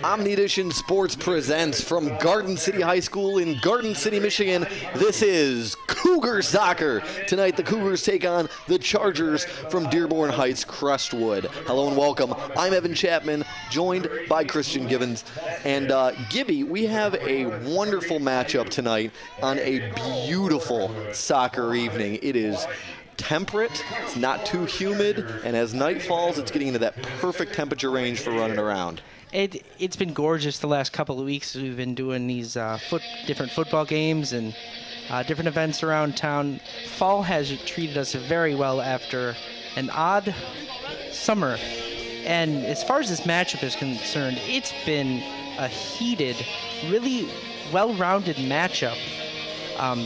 Omni-Edition Sports presents from Garden City High School in Garden City, Michigan. This is Cougar Soccer. Tonight, the Cougars take on the Chargers from Dearborn Heights, Crestwood. Hello and welcome. I'm Evan Chapman, joined by Christian Gibbons. And Gibby, we have a wonderful matchup tonight on a beautiful soccer evening. It is temperate, it's not too humid, and as night falls, it's getting into that perfect temperature range for running around. It's been gorgeous the last couple of weeks. We've been doing these different football games and different events around town. Fall has treated us very well after an odd summer. And as far as this matchup is concerned, it's been a heated, really well-rounded matchup.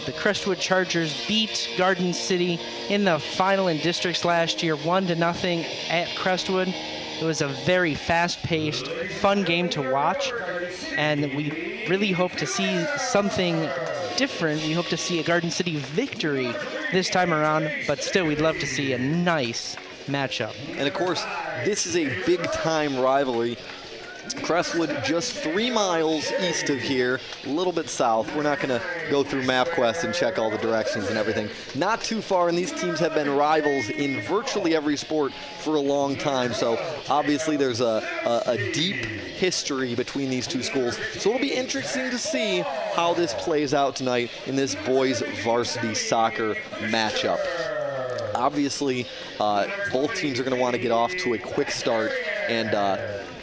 The Crestwood Chargers beat Garden City in the final in districts last year, 1-0 at Crestwood. It was a very fast-paced, fun game to watch, and we really hope to see something different. We hope to see a Garden City victory this time around, but still we'd love to see a nice matchup. And of course, this is a big-time rivalry. Crestwood just 3 miles east of here, a little bit south. We're not going to go through MapQuest and check all the directions and everything. Not too far, and these teams have been rivals in virtually every sport for a long time. So obviously there's a deep history between these two schools. So it'll be interesting to see how this plays out tonight in this boys varsity soccer matchup. Obviously, both teams are going to want to get off to a quick start, and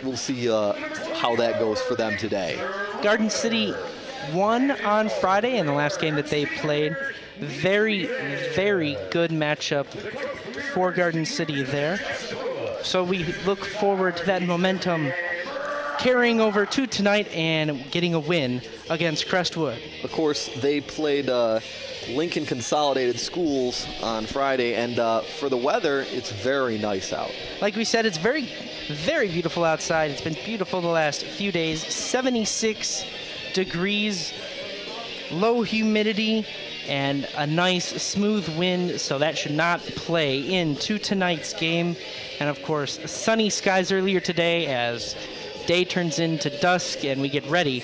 we'll see how that goes for them today. Garden City won on Friday in the last game that they played. Very, very good matchup for Garden City there. So we look forward to that momentum carrying over to tonight and getting a win against Crestwood. Of course, they played Lincoln Consolidated Schools on Friday, and for the weather, it's very nice out. Like we said, it's very, very beautiful outside. It's been beautiful the last few days. 76 degrees, low humidity, and a nice smooth wind, so that should not play into tonight's game. And of course, sunny skies earlier today as day turns into dusk and we get ready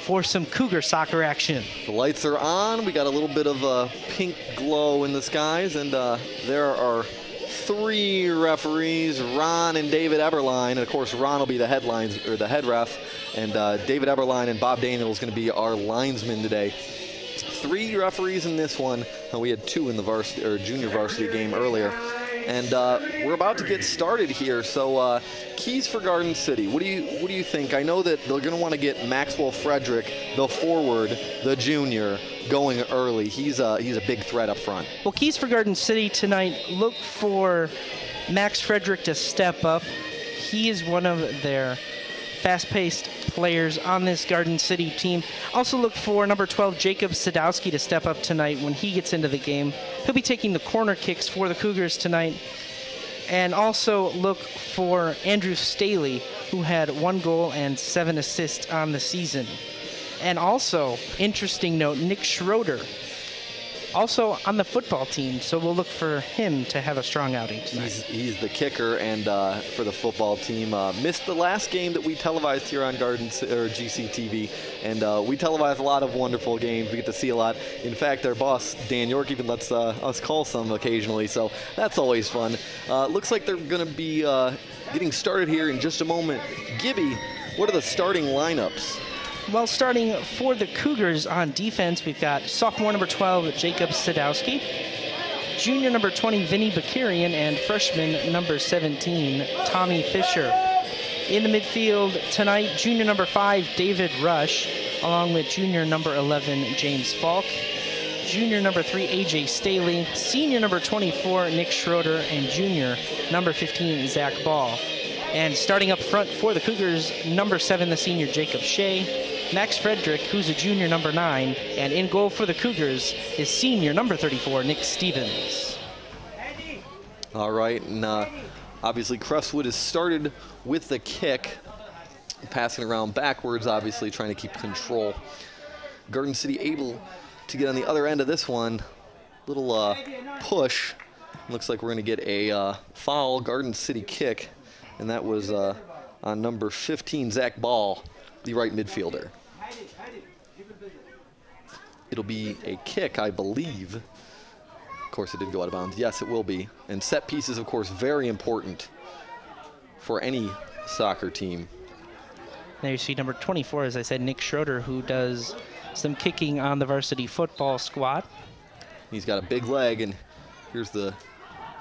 for some Cougar soccer action. The lights are on. We got a little bit of a pink glow in the skies, and there are 3 referees, Ron and David Eberline. And of course, Ron will be the head ref, and David Eberline and Bob Daniel is going to be our linesmen today. 3 referees in this one. We had 2 in the varsity or junior varsity game earlier. And we're about to get started here. So keys for Garden City. What do you think? I know that they're going to want to get Maxwell Frederick, the forward, the junior, going early. He's a big threat up front. Well, keys for Garden City tonight. Look for Max Frederick to step up. He is one of their fast-paced players on this Garden City team. Also look for number 12, Jacob Sadowski, to step up tonight when he gets into the game. He'll be taking the corner kicks for the Cougars tonight. And also look for Andrew Staley, who had 1 goal and 7 assists on the season. And also, interesting note, Nick Schroeder, also on the football team, so we'll look for him to have a strong outing tonight. He's the kicker, and for the football team, missed the last game that we televised here on GCTV, and we televise a lot of wonderful games. We get to see a lot. In fact, our boss Dan York even lets us call some occasionally, so that's always fun. Looks like they're going to be getting started here in just a moment. Gibby, what are the starting lineups? Well, starting for the Cougars on defense, we've got sophomore number 12, Jacob Sadowski, junior number 20, Vinny Bakarian, and freshman number 17, Tommy Fisher. In the midfield tonight, junior number 5, David Rush, along with junior number 11, James Falk, junior number 3, AJ Staley, senior number 24, Nick Schroeder, and junior number 15, Zach Ball. And starting up front for the Cougars, number 7, the senior Jacob Shea, Max Frederick, who's a junior, number 9, and in goal for the Cougars is senior number 34, Nick Stevens. All right, and obviously Crestwood has started with the kick, passing around backwards, obviously trying to keep control. Garden City able to get on the other end of this one. Little push. Looks like we're going to get a foul Garden City kick, and that was on number 15, Zach Ball, the right midfielder. It'll be a kick, I believe. Of course, it did go out of bounds. Yes, it will be. And set pieces, of course, very important for any soccer team. There you see number 24, as I said, Nick Schroeder, who does some kicking on the varsity football squad. He's got a big leg, and here's the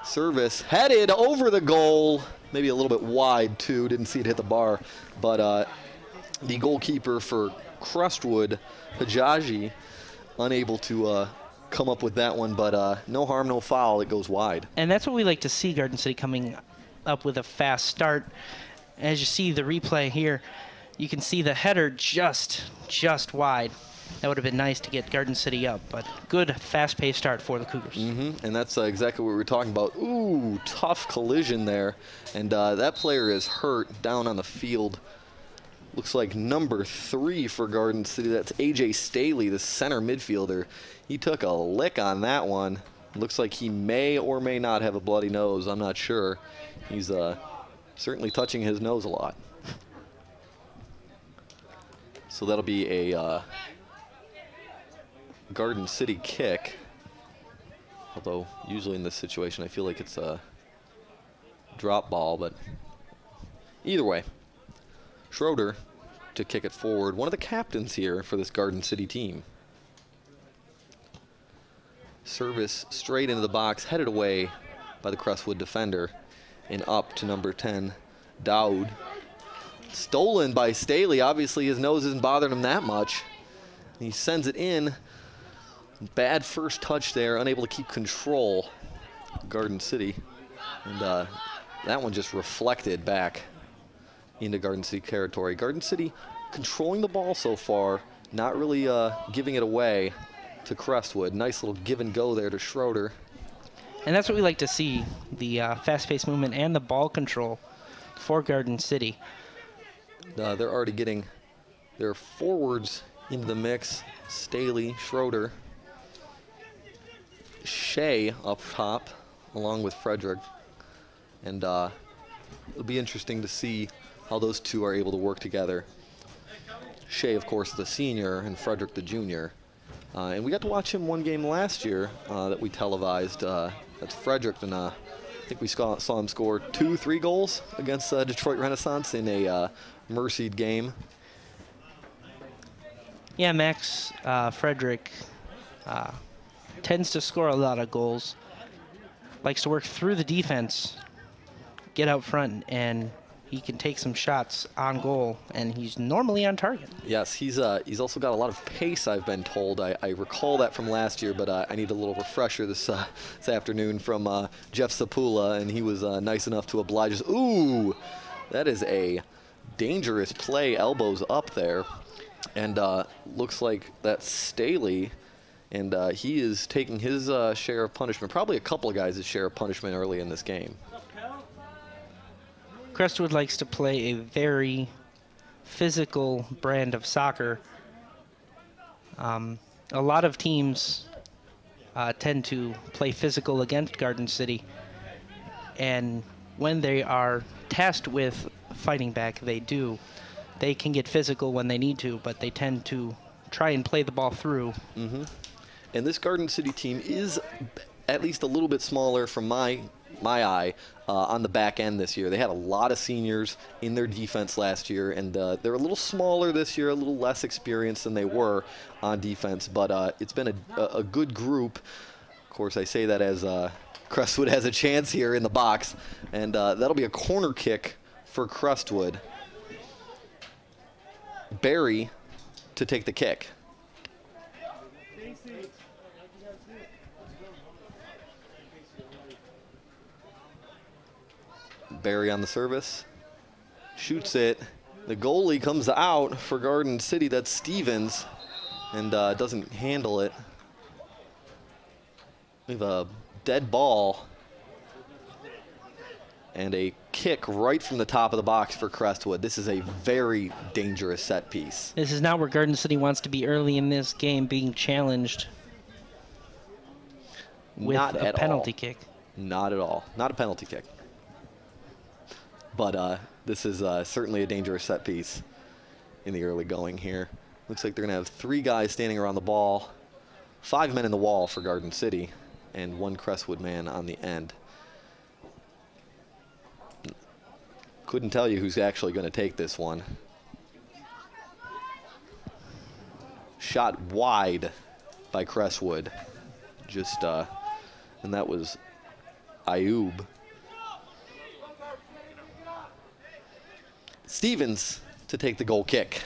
service. Headed over the goal. Maybe a little bit wide, too. Didn't see it hit the bar. But the goalkeeper for Crestwood, Hajaji, unable to come up with that one. But no harm, no foul. It goes wide. And that's what we like to see, Garden City coming up with a fast start. As you see the replay here, you can see the header just wide. That would have been nice to get Garden City up, but good fast-paced start for the Cougars. And that's exactly what we were talking about. Ooh, tough collision there. And that player is hurt down on the field. Looks like number 3 for Garden City. That's A.J. Staley, the center midfielder. He took a lick on that one. Looks like he may or may not have a bloody nose. I'm not sure. He's certainly touching his nose a lot. So that'll be a Garden City kick. Although usually in this situation I feel like it's a drop ball, but either way, Schroeder to kick it forward. One of the captains here for this Garden City team. Service straight into the box, headed away by the Crestwood defender, and up to number 10, Dowd. Stolen by Staley. Obviously his nose isn't bothering him that much. He sends it in. Bad first touch there, unable to keep control. Garden City. And that one just reflected back into Garden City territory. Garden City controlling the ball so far, not really giving it away to Crestwood. Nice little give and go there to Schroeder. And that's what we like to see, the fast-paced movement and the ball control for Garden City. They're already getting their forwards into the mix. Staley, Schroeder, Shea up top, along with Frederick. And it'll be interesting to see how those two are able to work together. Shea, of course, the senior, and Frederick, the junior. And we got to watch him one game last year that we televised. That's Frederick, and I think we saw him score 2-3 goals against Detroit Renaissance in a mercied game. Yeah, Max Frederick tends to score a lot of goals. Likes to work through the defense, get out front, and he can take some shots on goal, and he's normally on target. Yes, he's also got a lot of pace, I've been told. I recall that from last year, but I need a little refresher this afternoon from Jeff Sapula, and he was nice enough to oblige us. Ooh, that is a dangerous play, elbows up there. And looks like that's Staley, and he is taking his share of punishment, probably a couple of guys' share of punishment early in this game. Crestwood likes to play a very physical brand of soccer. A lot of teams tend to play physical against Garden City, and when they are tasked with fighting back, they do. They can get physical when they need to, but they tend to try and play the ball through. And this Garden City team is at least a little bit smaller from my eye on the back end this year. They had a lot of seniors in their defense last year, and they're a little smaller this year, a little less experienced than they were on defense, but it's been a good group. Of course, I say that as Crestwood has a chance here in the box, and that'll be a corner kick for Crestwood. Barry to take the kick. Barry on the service, shoots it. The goalie comes out for Garden City. That's Stevens, and doesn't handle it. We have a dead ball and a kick right from the top of the box for Crestwood. This is a very dangerous set piece. This is not where Garden City wants to be early in this game, being challenged with a penalty kick. Not at all. Not a penalty kick. But this is certainly a dangerous set piece in the early going here. Looks like they're going to have 3 guys standing around the ball, 5 men in the wall for Garden City, and 1 Crestwood man on the end. Couldn't tell you who's actually going to take this one. Shot wide by Crestwood. Just, and that was Ayub. Stevens to take the goal kick.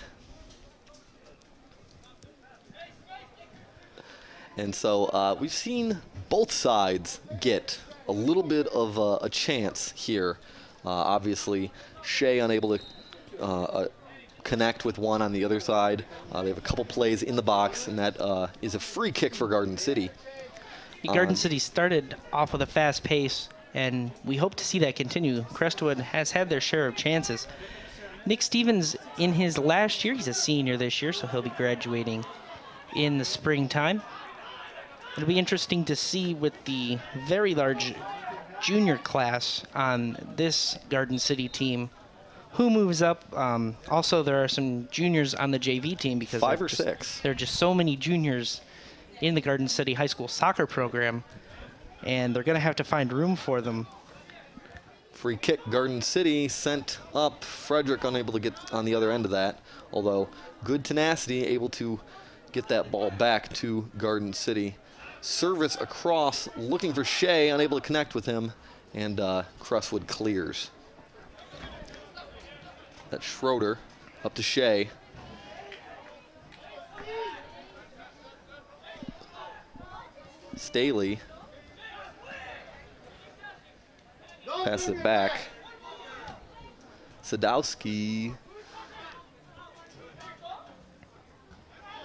And so we've seen both sides get a little bit of a chance here. Obviously, Shea unable to connect with one on the other side. They have a couple plays in the box, and that is a free kick for Garden City. Garden City started off with a fast pace, and we hope to see that continue. Crestwood has had their share of chances. Nick Stevens, in his last year, he's a senior this year, so he'll be graduating in the springtime. It'll be interesting to see with the very large junior class on this Garden City team who moves up. Also, there are some juniors on the JV team because 5 or 6. There are just so many juniors in the Garden City High School soccer program, and they're going to have to find room for them. Free kick, Garden City sent up. Frederick unable to get on the other end of that, although good tenacity, able to get that ball back to Garden City. Service across, looking for Shea, unable to connect with him, and Crestwood clears. That's Schroeder up to Shea. Staley passes it back. Sadowski.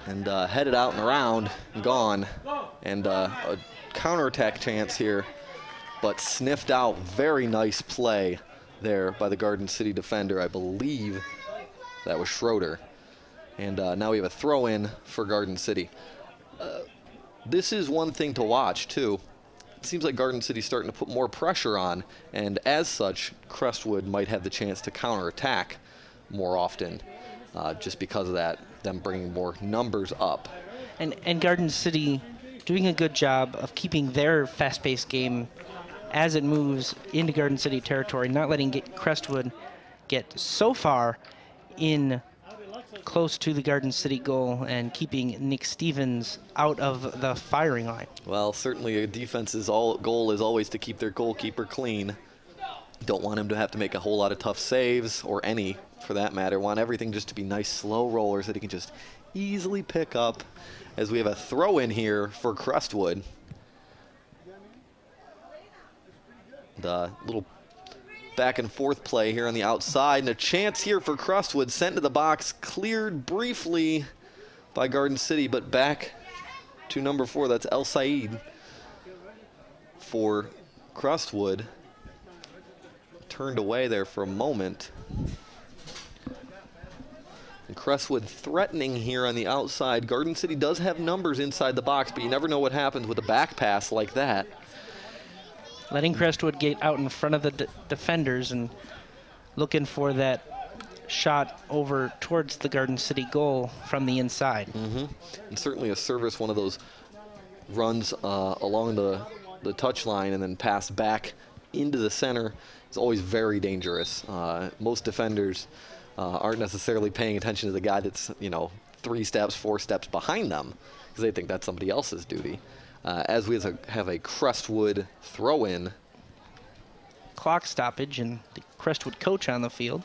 And headed out and around and gone. And a counterattack chance here, but sniffed out. Very nice play there by the Garden City defender. I believe that was Schroeder. And now we have a throw in for Garden City. This is one thing to watch too. It seems like Garden City's starting to put more pressure on, and as such, Crestwood might have the chance to counterattack more often, just because of that, them bringing more numbers up. And Garden City doing a good job of keeping their fast-paced game as it moves into Garden City territory, not letting Crestwood get so far in close to the Garden City goal and keeping Nick Stevens out of the firing line. Well, certainly a defense's goal is always to keep their goalkeeper clean. Don't want him to have to make a whole lot of tough saves, or any for that matter. Want everything just to be nice slow rollers that he can just easily pick up, as we have a throw in here for Crestwood. The little back and forth play here on the outside, and a chance here for Crestwood, sent to the box, cleared briefly by Garden City, but back to number 4. That's El Said for Crestwood. Turned away there for a moment. And Crestwood threatening here on the outside. Garden City does have numbers inside the box, but you never know what happens with a back pass like that. Letting Crestwood get out in front of the defenders and looking for that shot over towards the Garden City goal from the inside. And certainly a service, one of those runs along the touch line and then pass back into the center is always very dangerous. Most defenders aren't necessarily paying attention to the guy that's, 3 steps, 4 steps behind them, because they think that's somebody else's duty. As we have a Crestwood throw-in. Clock stoppage and the Crestwood coach on the field.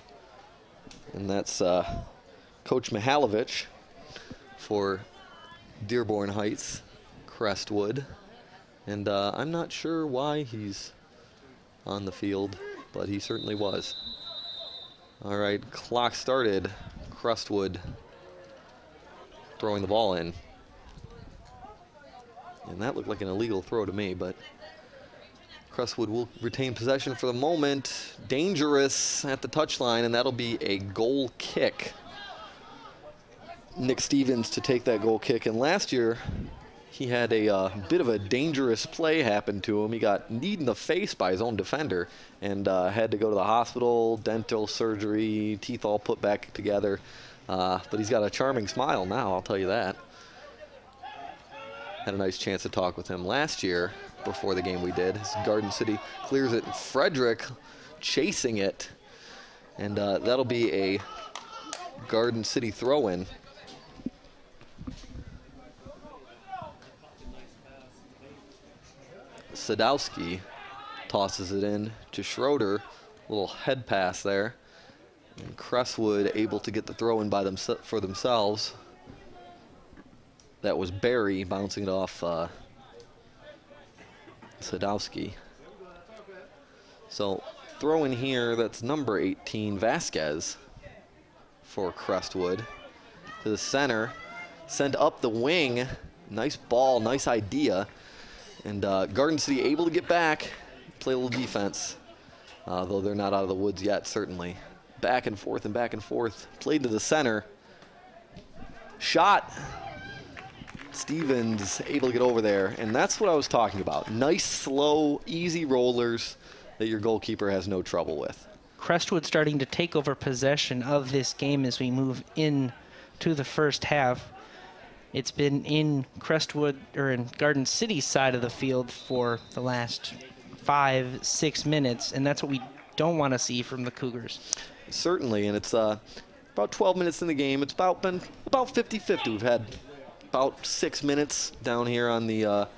And that's Coach Mihalovic for Dearborn Heights, Crestwood. And I'm not sure why he's on the field, but he certainly was. All right, clock started. Crestwood throwing the ball in. And that looked like an illegal throw to me, but Crestwood will retain possession for the moment. Dangerous at the touchline, and that'll be a goal kick. Nick Stevens to take that goal kick. And last year, he had a bit of a dangerous play happen to him. He got kneed in the face by his own defender and had to go to the hospital, dental surgery, teeth all put back together. But he's got a charming smile now, I'll tell you that. Had a nice chance to talk with him last year before the game we did. Garden City clears it. Frederick chasing it. And that'll be a Garden City throw-in. Sadowski tosses it in to Schroeder. Little head pass there. And Crestwood able to get the throw-in by for themselves. That was Barry bouncing it off Sadowski. So throw in here, that's number 18, Vasquez for Crestwood. To the center, sent up the wing. Nice ball, nice idea. And Garden City able to get back, play a little defense. Though they're not out of the woods yet, certainly. Back and forth and back and forth. Played to the center. Shot. Stevens able to get over there. And that's what I was talking about. Nice, slow, easy rollers that your goalkeeper has no trouble with. Crestwood starting to take over possession of this game as we move in to the first half. It's been in Crestwood, or in Garden City's side of the field for the last 5-6 minutes, and that's what we don't want to see from the Cougars. Certainly, and it's about 12 minutes in the game. It's been about 50-50. We've had about 6 minutes down here on the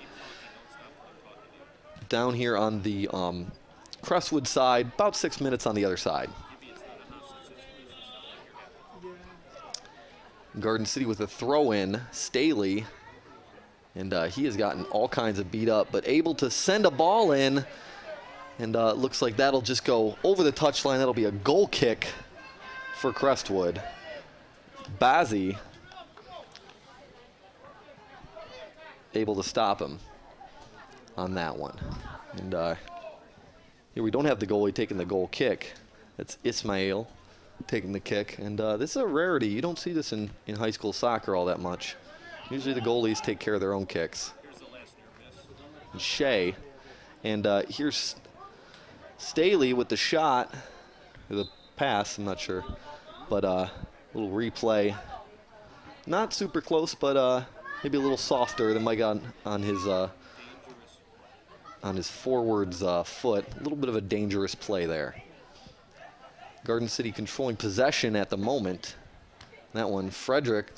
Crestwood side, about 6 minutes on the other side. Garden City with a throw-in, Staley, and he has gotten all kinds of beat up, but able to send a ball in, and looks like that'll just go over the touchline. That'll be a goal kick for Crestwood. Bazzi able to stop him on that one. And here we don't have the goalie taking the goal kick. That's Ismail taking the kick, and this is a rarity. You don't see this in high school soccer all that much. Usually the goalies take care of their own kicks. And Shea, and here's Staley with the shot, or the pass, I'm not sure, but a little replay. Not super close, but maybe a little softer than Mike on his forward's foot. A little bit of a dangerous play there. Garden City controlling possession at the moment. That one, Frederick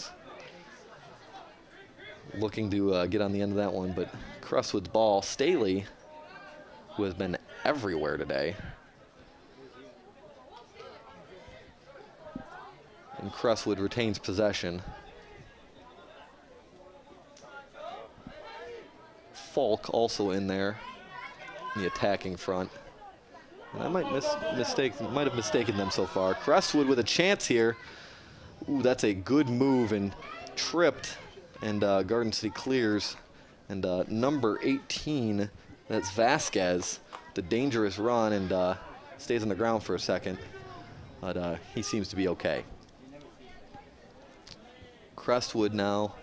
looking to get on the end of that one, but Crestwood's ball. Staley, who has been everywhere today. And Crestwood retains possession. Falk also in there in the attacking front. I might have mistaken them so far. Crestwood with a chance here. Ooh, that's a good move, and tripped, and Garden City clears. And number 18, that's Vasquez, the dangerous run, and stays on the ground for a second, but he seems to be okay. Crestwood now,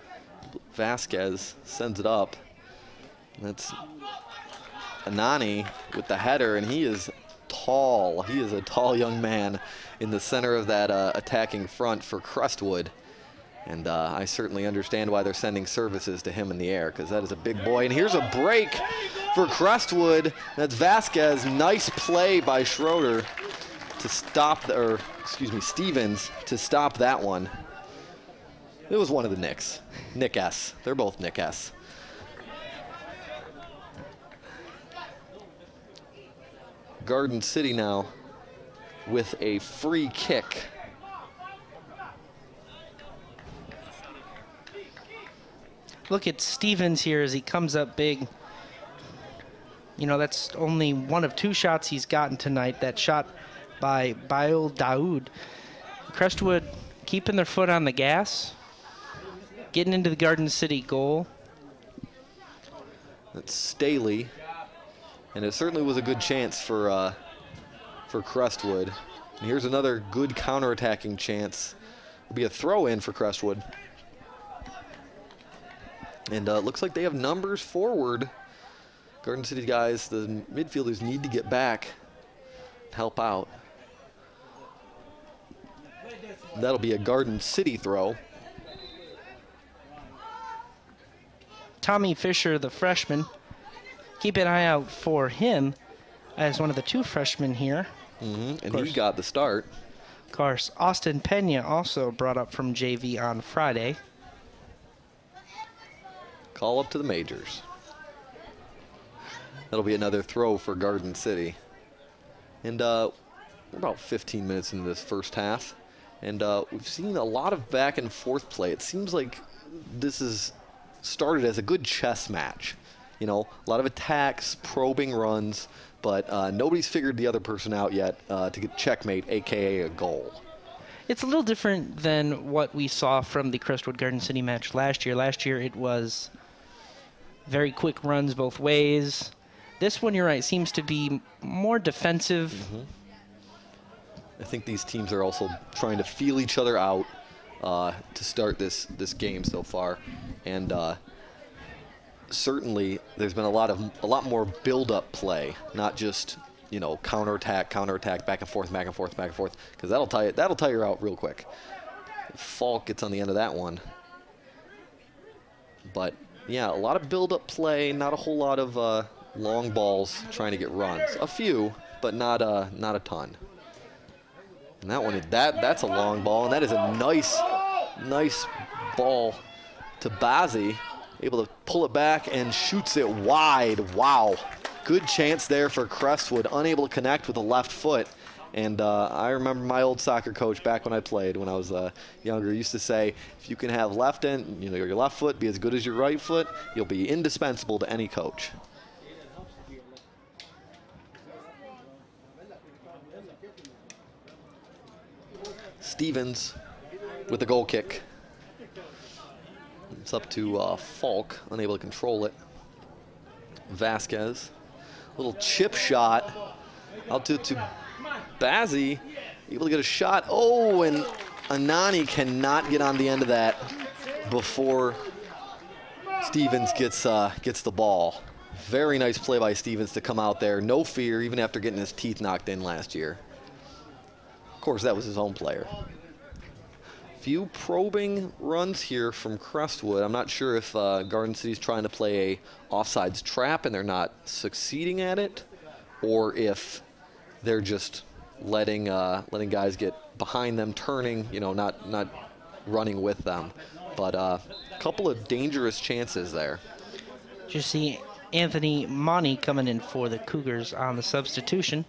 Vasquez sends it up. That's Anani with the header, and he is tall. He is a tall young man in the center of that attacking front for Crestwood. And I certainly understand why they're sending services to him in the air, because that is a big boy. And here's a break for Crestwood. That's Vasquez. Nice play by Schroeder to stop, Stevens to stop that one. It was one of the Nicks. Nick S. They're both Nick S. Garden City now with a free kick. Look at Stevens here as he comes up big. You know, that's only one of 2 shots he's gotten tonight. That shot by Bail Daoud. Crestwood keeping their foot on the gas, getting into the Garden City goal. That's Staley. And it certainly was a good chance for Crestwood. And here's another good counterattacking chance. It'll be a throw-in for Crestwood. And it looks like they have numbers forward. Garden City guys, the midfielders need to get back, help out. That'll be a Garden City throw. Tommy Fisher, the freshman. Keep an eye out for him as one of the 2 freshmen here. And he got the start. Of course, Austin Pena also brought up from JV on Friday. Call up to the majors. That'll be another throw for Garden City. And we're about 15 minutes into this first half. And we've seen a lot of back and forth play. It seems like this is started as a good chess match. You know, a lot of attacks, probing runs, but nobody's figured the other person out yet to get checkmate, aka a goal. It's a little different than what we saw from the Crestwood Garden City match last year. Last year it was very quick runs both ways. This one, you're right, seems to be more defensive. I think these teams are also trying to feel each other out to start this game so far, and certainly there's been a lot more build-up play, not just, you know, counterattack, back and forth, because that'll tire you out real quick. Falk gets on the end of that one, but yeah, a lot of build-up play, not a whole lot of long balls trying to get runs. A few, but not a ton. And that one, that's a long ball, and that is a nice ball to Bazzi, able to pull it back and shoots it wide. Wow, good chance there for Crestwood, unable to connect with the left foot. And I remember my old soccer coach back when I played, when I was younger, used to say, if you can have your left foot be as good as your right foot, you'll be indispensable to any coach. Stevens with the goal kick. It's up to Falk, unable to control it. Vasquez, little chip shot out to Bazzi, able to get a shot. Oh, and Anani cannot get on the end of that before Stevens gets the ball. Very nice play by Stevens to come out there, no fear, even after getting his teeth knocked in last year. Of course, that was his own player. Few probing runs here from Crestwood. I'm not sure if Garden City's trying to play a offsides trap and they're not succeeding at it, or if they're just letting guys get behind them, turning, you know, not running with them. But a couple of dangerous chances there. Just see Anthony Monty coming in for the Cougars on the substitution.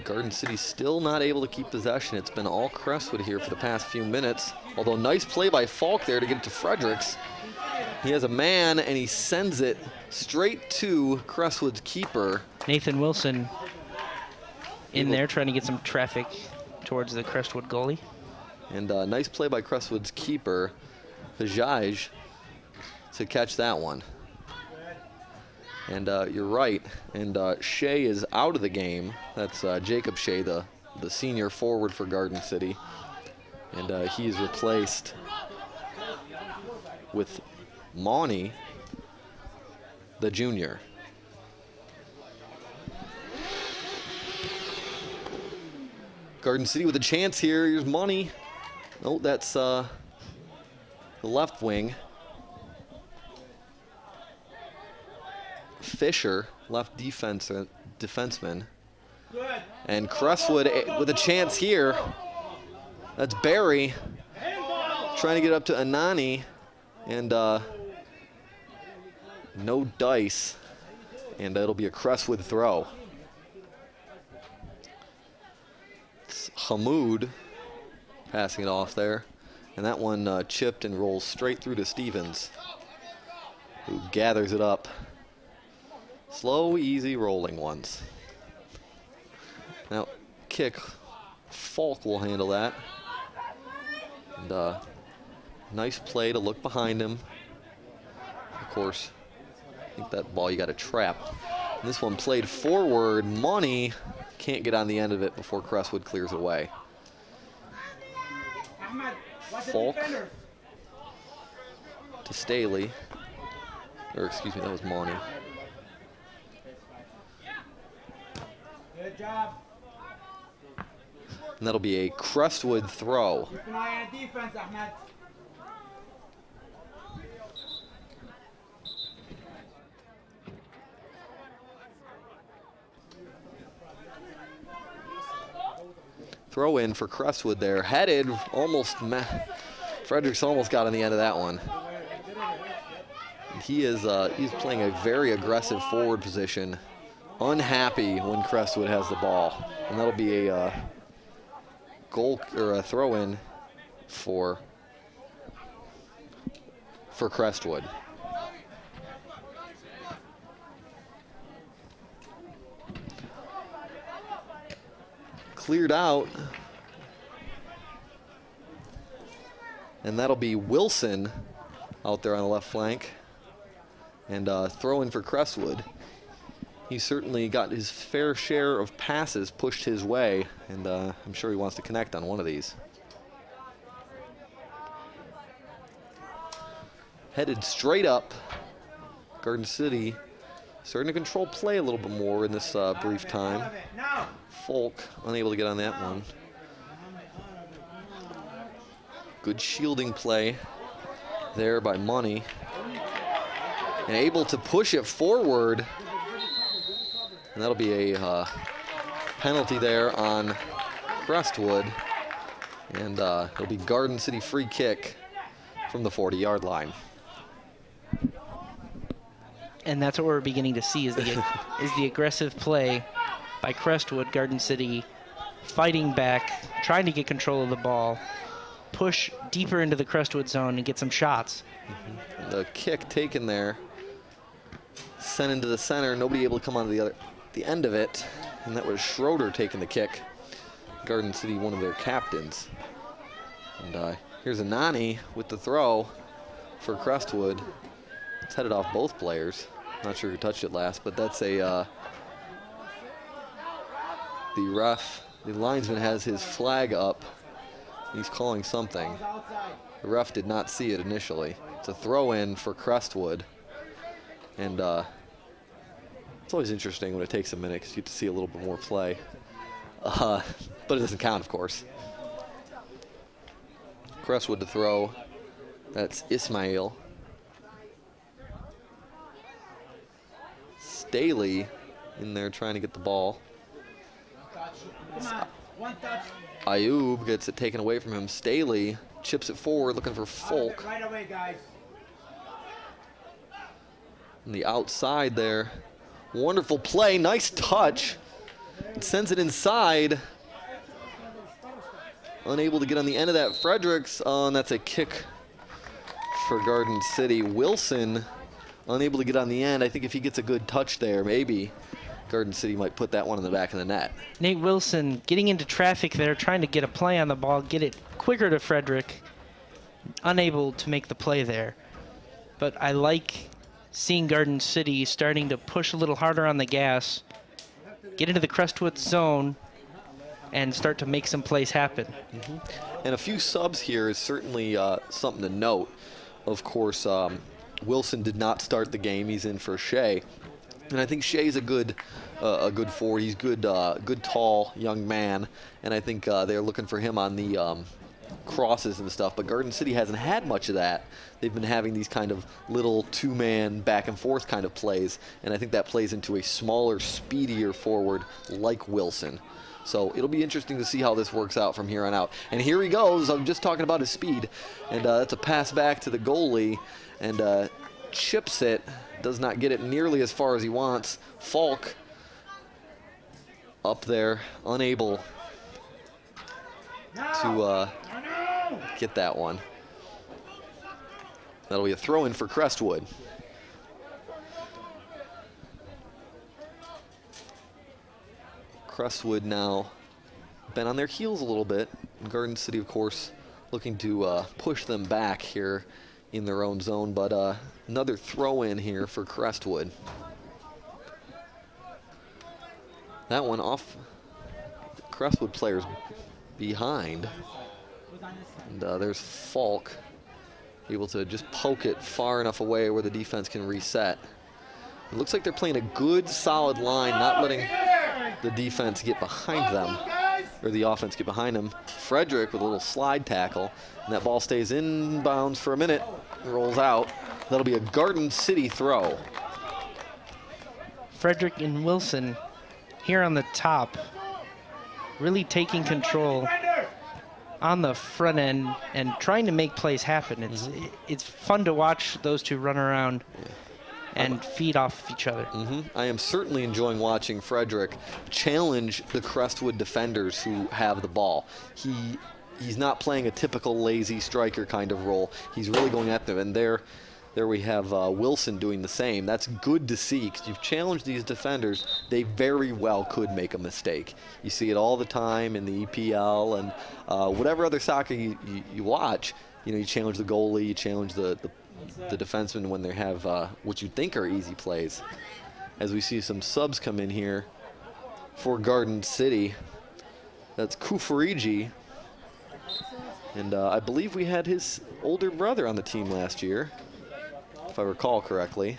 Garden City still not able to keep possession. It's been all Crestwood here for the past few minutes. Although nice play by Falk there to get it to Fredericks. He has a man and he sends it straight to Crestwood's keeper. Nathan Wilson in there trying to get some traffic towards the Crestwood goalie. And nice play by Crestwood's keeper, Hajaj, to catch that one. And you're right, and Shea is out of the game. That's Jacob Shea, the senior forward for Garden City. And he is replaced with Mauney, the junior. Garden City with a chance here. Here's Money. Oh, that's the left wing. Fisher, left defenseman. And Crestwood with a chance here. That's Barry trying to get up to Anani, and no dice, and it'll be a Crestwood throw. It's Hamoud passing it off there, and that one chipped and rolls straight through to Stevens, who gathers it up. Slow, easy, rolling ones. Now, kick. Falk will handle that. And nice play to look behind him. Of course, I think that ball you got to trap. And this one played forward. Money can't get on the end of it before Crestwood clears away. Falk to Staley. Or excuse me, that was Monty. Good job. And that'll be a Crestwood throw. Keep an eye on defense, Ahmed. Throw in for Crestwood there. Headed, almost, Fredericks almost got on the end of that one. He's playing a very aggressive forward position. Unhappy when Crestwood has the ball. And that'll be a goal or a throw in for Crestwood. Cleared out. And that'll be Wilson out there on the left flank. And throw in for Crestwood. He certainly got his fair share of passes pushed his way, and I'm sure he wants to connect on one of these. Headed straight up. Garden City starting to control play a little bit more in this brief time. Folk unable to get on that one. Good shielding play there by Money. And able to push it forward. And that'll be a penalty there on Crestwood. And it'll be Garden City free kick from the 40-yard line. And that's what we're beginning to see is the aggressive play by Crestwood. Garden City fighting back, trying to get control of the ball, push deeper into the Crestwood zone and get some shots. The kick taken there, sent into the center. Nobody able to come on to the end of it, and that was Schroeder taking the kick. Garden City, one of their captains. And here's Anani with the throw for Crestwood. It's headed off both players. Not sure who touched it last, but that's a the linesman has his flag up. He's calling something. The ref did not see it initially. It's a throw in for Crestwood. And it's always interesting when it takes a minute because you get to see a little bit more play. But it doesn't count, of course. Crestwood to throw. That's Ismail. Staley in there trying to get the ball. Ayub gets it taken away from him. Staley chips it forward looking for Folk. Right away, guys. On the outside there. Wonderful play, nice touch. It sends it inside. Unable to get on the end of that. Fredericks, and that's a kick for Garden City. Wilson unable to get on the end. I think if he gets a good touch there, maybe Garden City might put that one in the back of the net. Nate Wilson getting into traffic there, trying to get a play on the ball, get it quicker to Frederick. Unable to make the play there. But I like seeing Garden City starting to push a little harder on the gas, get into the Crestwood zone, and start to make some plays happen. And a few subs here is certainly something to note. Of course, Wilson did not start the game. He's in for Shea. And I think Shea's a good forward. He's good tall young man. And I think they're looking for him on the crosses and stuff. But Garden City hasn't had much of that. They've been having these kind of little two-man back and forth kind of plays. And I think that plays into a smaller, speedier forward like Wilson. So it'll be interesting to see how this works out from here on out. And here he goes. I'm just talking about his speed. And that's a pass back to the goalie. And chips it. Does not get it nearly as far as he wants. Falk up there, unable to get that one. That'll be a throw-in for Crestwood. Crestwood now been on their heels a little bit. Garden City, of course, looking to push them back here in their own zone, but another throw-in here for Crestwood. That one off the Crestwood players behind. And there's Falk able to just poke it far enough away where the defense can reset. It looks like they're playing a good, solid line, not letting the defense get behind them, or the offense get behind them. Frederick with a little slide tackle, and that ball stays in bounds for a minute, rolls out. That'll be a Garden City throw. Frederick and Wilson here on the top, really taking control on the front end and trying to make plays happen. It's fun to watch those two run around and feed off of each other. I am certainly enjoying watching Frederick challenge the Crestwood defenders who have the ball. He's not playing a typical lazy striker kind of role. He's really going at them, and there we have Wilson doing the same. That's good to see, because you've challenged these defenders. They very well could make a mistake. You see it all the time in the EPL and whatever other soccer you watch. You know, you challenge the goalie, you challenge the defensemen when they have what you think are easy plays. As we see some subs come in here for Garden City. That's Kufariji. And I believe we had his older brother on the team last year, if I recall correctly.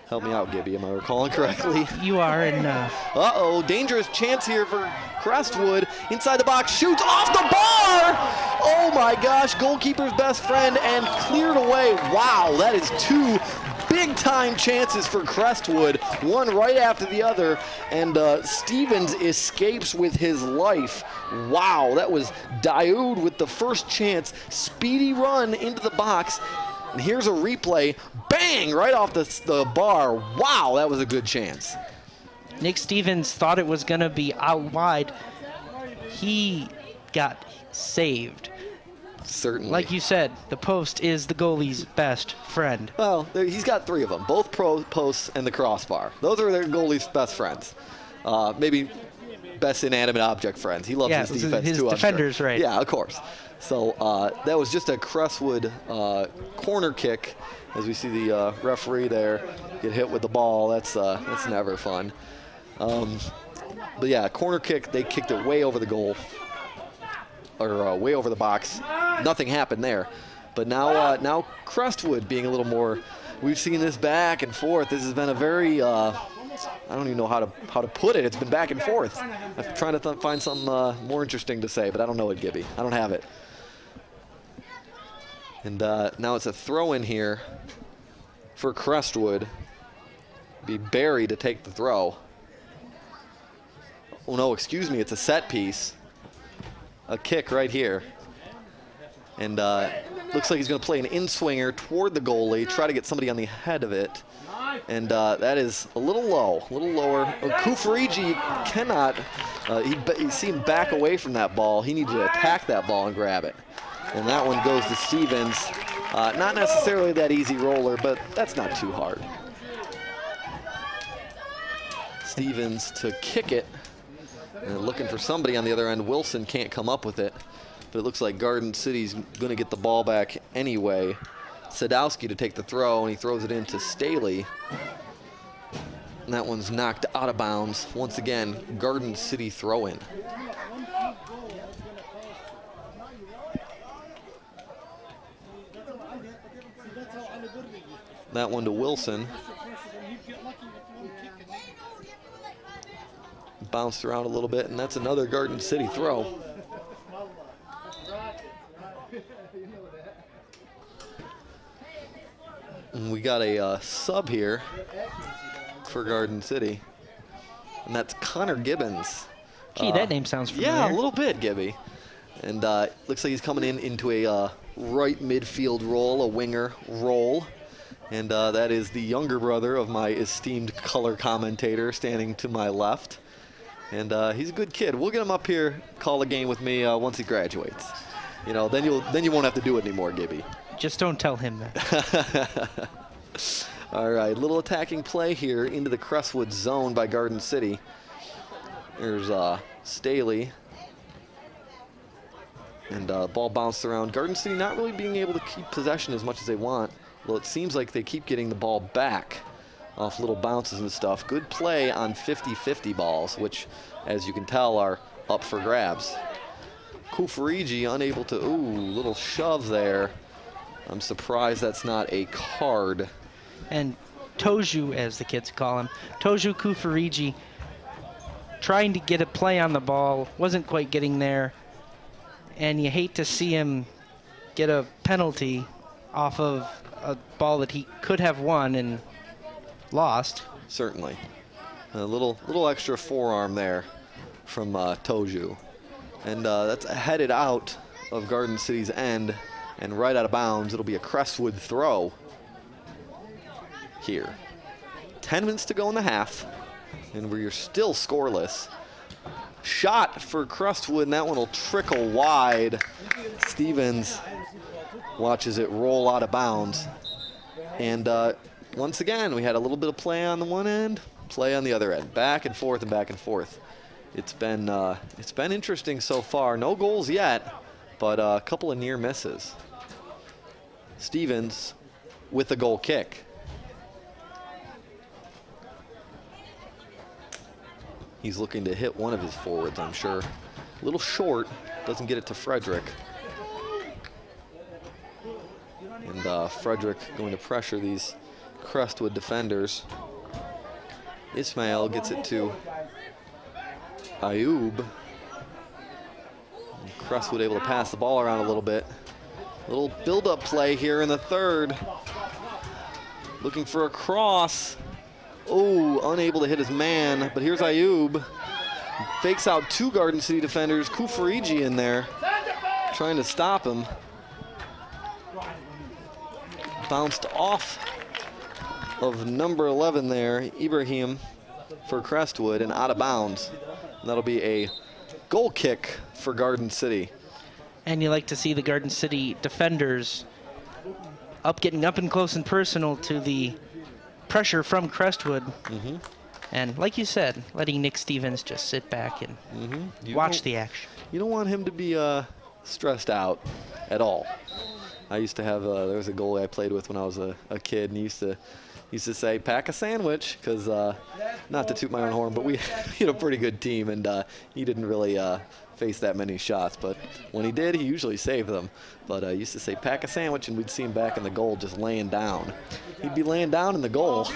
Help me out, Gibby. Am I recalling correctly? You are, and uh-oh, dangerous chance here for Crestwood. Inside the box, shoots off the bar! Oh my gosh, goalkeeper's best friend, and cleared away. Wow, that is two big-time chances for Crestwood, one right after the other, and Stevens escapes with his life. Wow, that was Daoud with the first chance. Speedy run into the box. And here's a replay, bang, right off the bar. Wow, that was a good chance. Nick Stevens thought it was going to be out wide. He got saved. Certainly. Like you said, the post is the goalie's best friend. Well, he's got three of them, both posts and the crossbar. Those are their goalie's best friends. Maybe best inanimate object friends. He loves his defense his too, defenders, I'm sure. right. Yeah, of course. So that was just a Crestwood corner kick. As we see the referee there get hit with the ball, that's never fun. But yeah, corner kick. They kicked it way over the goal, or way over the box. Nothing happened there. But now Crestwood being a little more. We've seen this back and forth. This has been a very I don't even know how to put it. It's been back and forth. I'm trying to find something more interesting to say, but I don't know it, Gibby. I don't have it. And now it's a throw in here for Crestwood. Be Barry to take the throw. Oh no, excuse me, it's a set piece. A kick right here. And looks like he's going to play an in-swinger toward the goalie, try to get somebody on the head of it. And that is a little low, a little lower. Kufariji cannot, you see him back away from that ball. He needs to attack that ball and grab it. And that one goes to Stevens. Not necessarily that easy roller, but that's not too hard. Stevens to kick it. And looking for somebody on the other end. Wilson can't come up with it. But it looks like Garden City's going to get the ball back anyway. Sadowski to take the throw, and he throws it into Staley. And that one's knocked out of bounds. Once again, Garden City throw-in. That one to Wilson. Bounced around a little bit, and that's another Garden City throw. And we got a sub here for Garden City, and that's Connor Gibbons. Gee, that name sounds familiar. Yeah, a little bit, Gibby. And looks like he's coming into a right midfield role, a winger role. And that is the younger brother of my esteemed color commentator standing to my left. And he's a good kid. We'll get him up here, call a game with me once he graduates. You know, then you won't have to do it anymore, Gibby. Just don't tell him that. All right, little attacking play here into the Crestwood zone by Garden City. There's Staley. And ball bounced around. Garden City not really being able to keep possession as much as they want. Well, it seems like they keep getting the ball back off little bounces and stuff. Good play on 50-50 balls, which, as you can tell, are up for grabs. Kufariji unable to, little shove there. I'm surprised that's not a card. And Toju, as the kids call him, Toju Kufarigi, trying to get a play on the ball, wasn't quite getting there. And you hate to see him get a penalty off of a ball that he could have won and lost. Certainly. A little extra forearm there from Toju. And that's headed out of Garden City's end and right out of bounds. It'll be a Crestwood throw here. 10 minutes to go in the half, and we're still scoreless. Shot for Crestwood, and that one will trickle wide. Stevens watches it roll out of bounds. And once again, we had a little bit of play on the one end, play on the other end. Back and forth and back and forth. It's been interesting so far. No goals yet, but a couple of near misses. Stevens with a goal kick. He's looking to hit one of his forwards, I'm sure. A little short, doesn't get it to Frederick. And Frederick going to pressure these Crestwood defenders. Ismail gets it to Ayub. And Crestwood able to pass the ball around a little bit. Little build-up play here in the third. Looking for a cross. Oh, unable to hit his man, but here's Ayub. Fakes out two Garden City defenders. Kufarigi in there, trying to stop him. Bounced off of number 11 there, Ibrahim, for Crestwood, and out of bounds. And that'll be a goal kick for Garden City. And you like to see the Garden City defenders getting up and close and personal to the pressure from Crestwood. And like you said, letting Nick Stevens just sit back and watch the action. You don't want him to be stressed out at all. I used to have, there was a goalie I played with when I was a kid, and he used to say, pack a sandwich, because not to toot my own horn, but we had a pretty good team, and he didn't really face that many shots, but when he did, he usually saved them. But I used to say, pack a sandwich, and we'd see him back in the goal just laying down. He'd be laying down in the goal.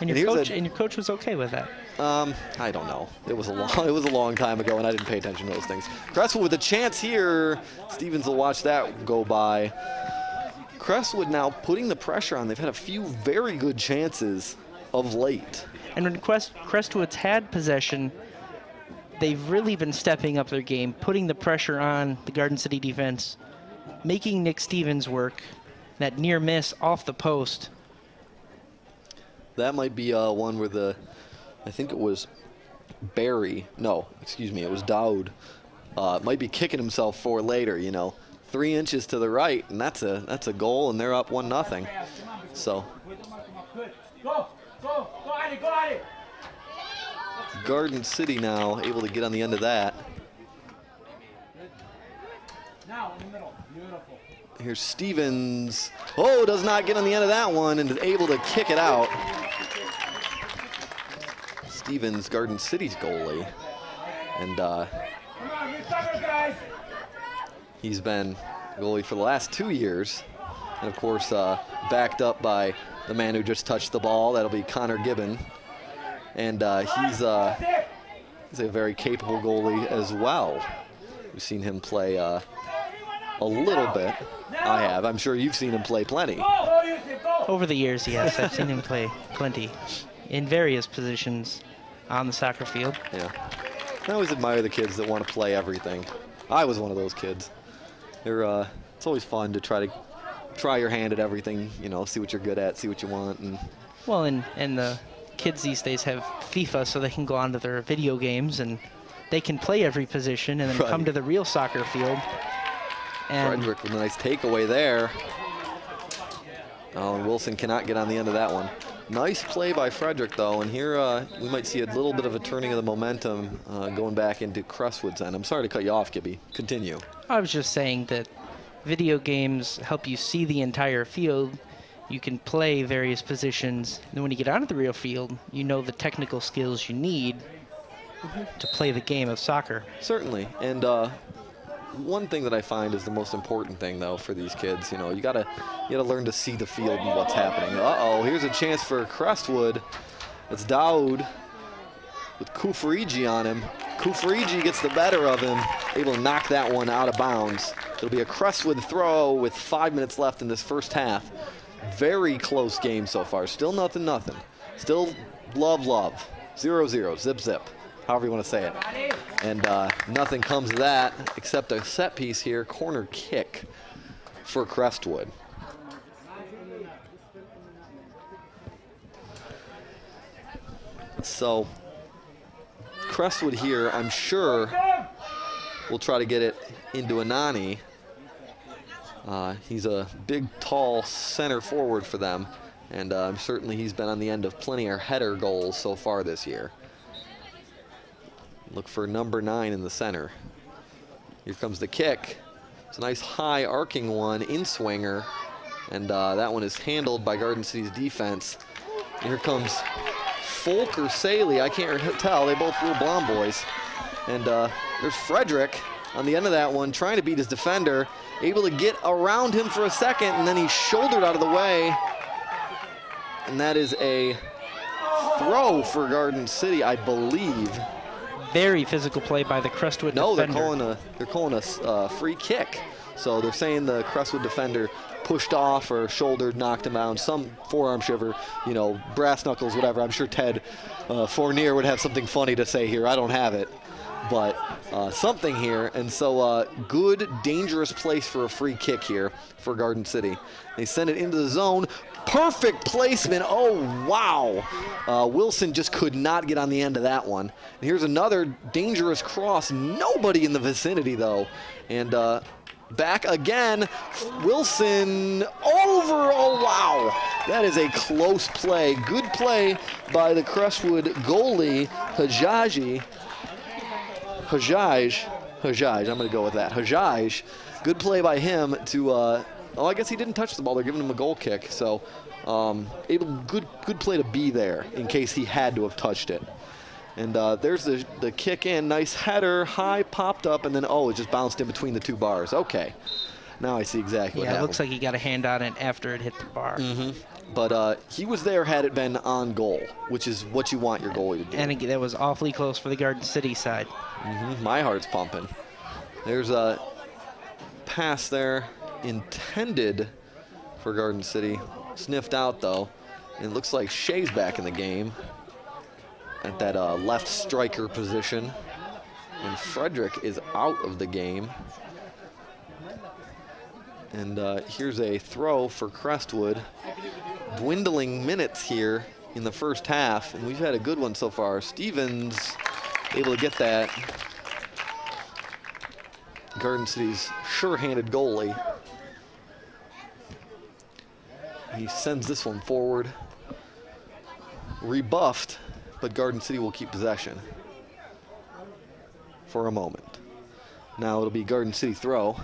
And your coach was okay with that? I don't know. It was a long time ago, and I didn't pay attention to those things. Crestwood with a chance here. Stevens will watch that go by. Crestwood now putting the pressure on. They've had a few very good chances of late. And when Crestwood's had possession, they've really been stepping up their game, putting the pressure on the Garden City defense, making Nick Stevens work. That near miss off the post. That might be one where I think it was Barry. No, excuse me, it was Dowd. Might be kicking himself for later, 3 inches to the right, and that's a goal, and they're up 1-0. So Garden City now able to get on the end of that. Now in the middle. Beautiful. Here's Stevens. Oh, does not get on the end of that one and is able to kick it out. Stevens, Garden City's goalie. And he's been goalie for the last 2 years. And of course, backed up by the man who just touched the ball. That'll be Connor Gibbon. And he's a very capable goalie as well. We've seen him play a little bit. I have. I'm sure you've seen him play plenty. Over the years, yes. I've seen him play plenty in various positions on the soccer field. Yeah. I always admire the kids that want to play everything. I was one of those kids. It's always fun to try your hand at everything, see what you're good at, see what you want. Well, and the kids these days have FIFA, so they can go onto their video games and they can play every position and then come to the real soccer field. And Frederick with a nice takeaway there. Oh, and Wilson cannot get on the end of that one. Nice play by Frederick, though, and here we might see a little bit of a turning of the momentum going back into Crestwood's end. I'm sorry to cut you off, Gibby. Continue. I was just saying that video games help you see the entire field. You can play various positions, and when you get onto the real field, you know the technical skills you need to play the game of soccer. Certainly, and one thing that I find is the most important thing, though, for these kids. You know, you gotta learn to see the field and what's happening. Uh-oh, here's a chance for Crestwood. It's Daoud with Kufariji on him. Kufariji gets the better of him, able to knock that one out of bounds. It'll be a Crestwood throw with 5 minutes left in this first half. Very close game so far. Still nothing. Still love. 0-0, zip. However you want to say it. And nothing comes of that except a set piece here, corner kick for Crestwood. So Crestwood here, I'm sure, will try to get it into Anani. He's a big, tall center forward for them, and certainly he's been on the end of plenty of header goals so far this year. Look for number 9 in the center. Here comes the kick. It's a nice high arcing one, in-swinger, and that one is handled by Garden City's defense. And here comes Folk or Saley, I can't tell. They both were blonde boys. And there's Frederick on the end of that one, trying to beat his defender, able to get around him for a second, and then he's shouldered out of the way. And that is a throw for Garden City, I believe. Very physical play by the Crestwood defender. No, they're calling a free kick. So they're saying the Crestwood defender pushed off or shouldered, knocked him out, some forearm shiver, you know, brass knuckles, whatever. I'm sure Ted Fournier would have something funny to say here. I don't have it, but something here. And so good, dangerous place for a free kick here for Garden City. They send it into the zone. Perfect placement. Oh, wow. Wilson just could not get on the end of that one. And here's another dangerous cross. Nobody in the vicinity, though. And back again. Wilson over. Oh, wow. That is a close play. Good play by the Crestwood goalie, Hajaj. I'm going to go with that. Hajaj. Good play by him to... oh, I guess he didn't touch the ball. They're giving him a goal kick. So, good play to be there in case he had to have touched it. And there's the kick in. Nice header, high, popped up, and then, it just bounced in between the two bars. Okay. Now I see exactly what happened. Yeah, it looks like he got a hand on it after it hit the bar. But he was there had it been on goal, which is what you want your goalie to do. And that was awfully close for the Garden City side. My heart's pumping. There's a pass there intended for Garden City. Sniffed out, though. And it looks like Shea's back in the game at that left striker position. And Frederick is out of the game. And here's a throw for Crestwood. Dwindling minutes here in the first half, and we've had a good one so far. Stevens able to get that. Garden City's sure-handed goalie. He sends this one forward. Rebuffed, but Garden City will keep possession for a moment. Now it'll be Garden City throw.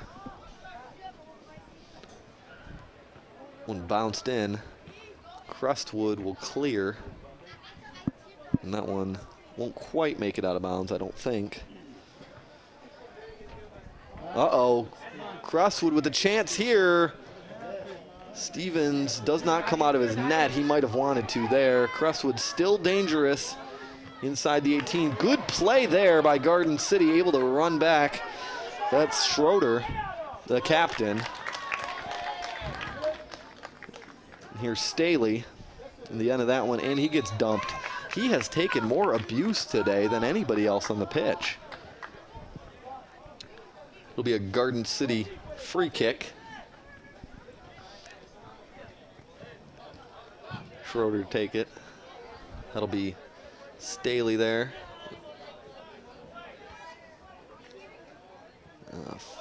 One bounced in. Crestwood will clear. And that one won't quite make it out of bounds, I don't think. Uh-oh. Crestwood with a chance here. Stevens does not come out of his net. He might have wanted to there. Crestwood still dangerous inside the 18. Good play there by Garden City, able to run back. That's Schroeder, the captain. Here's Staley in the end of that one, and he gets dumped. He has taken more abuse today than anybody else on the pitch. It'll be a Garden City free kick. Schroeder take it. That'll be Staley there.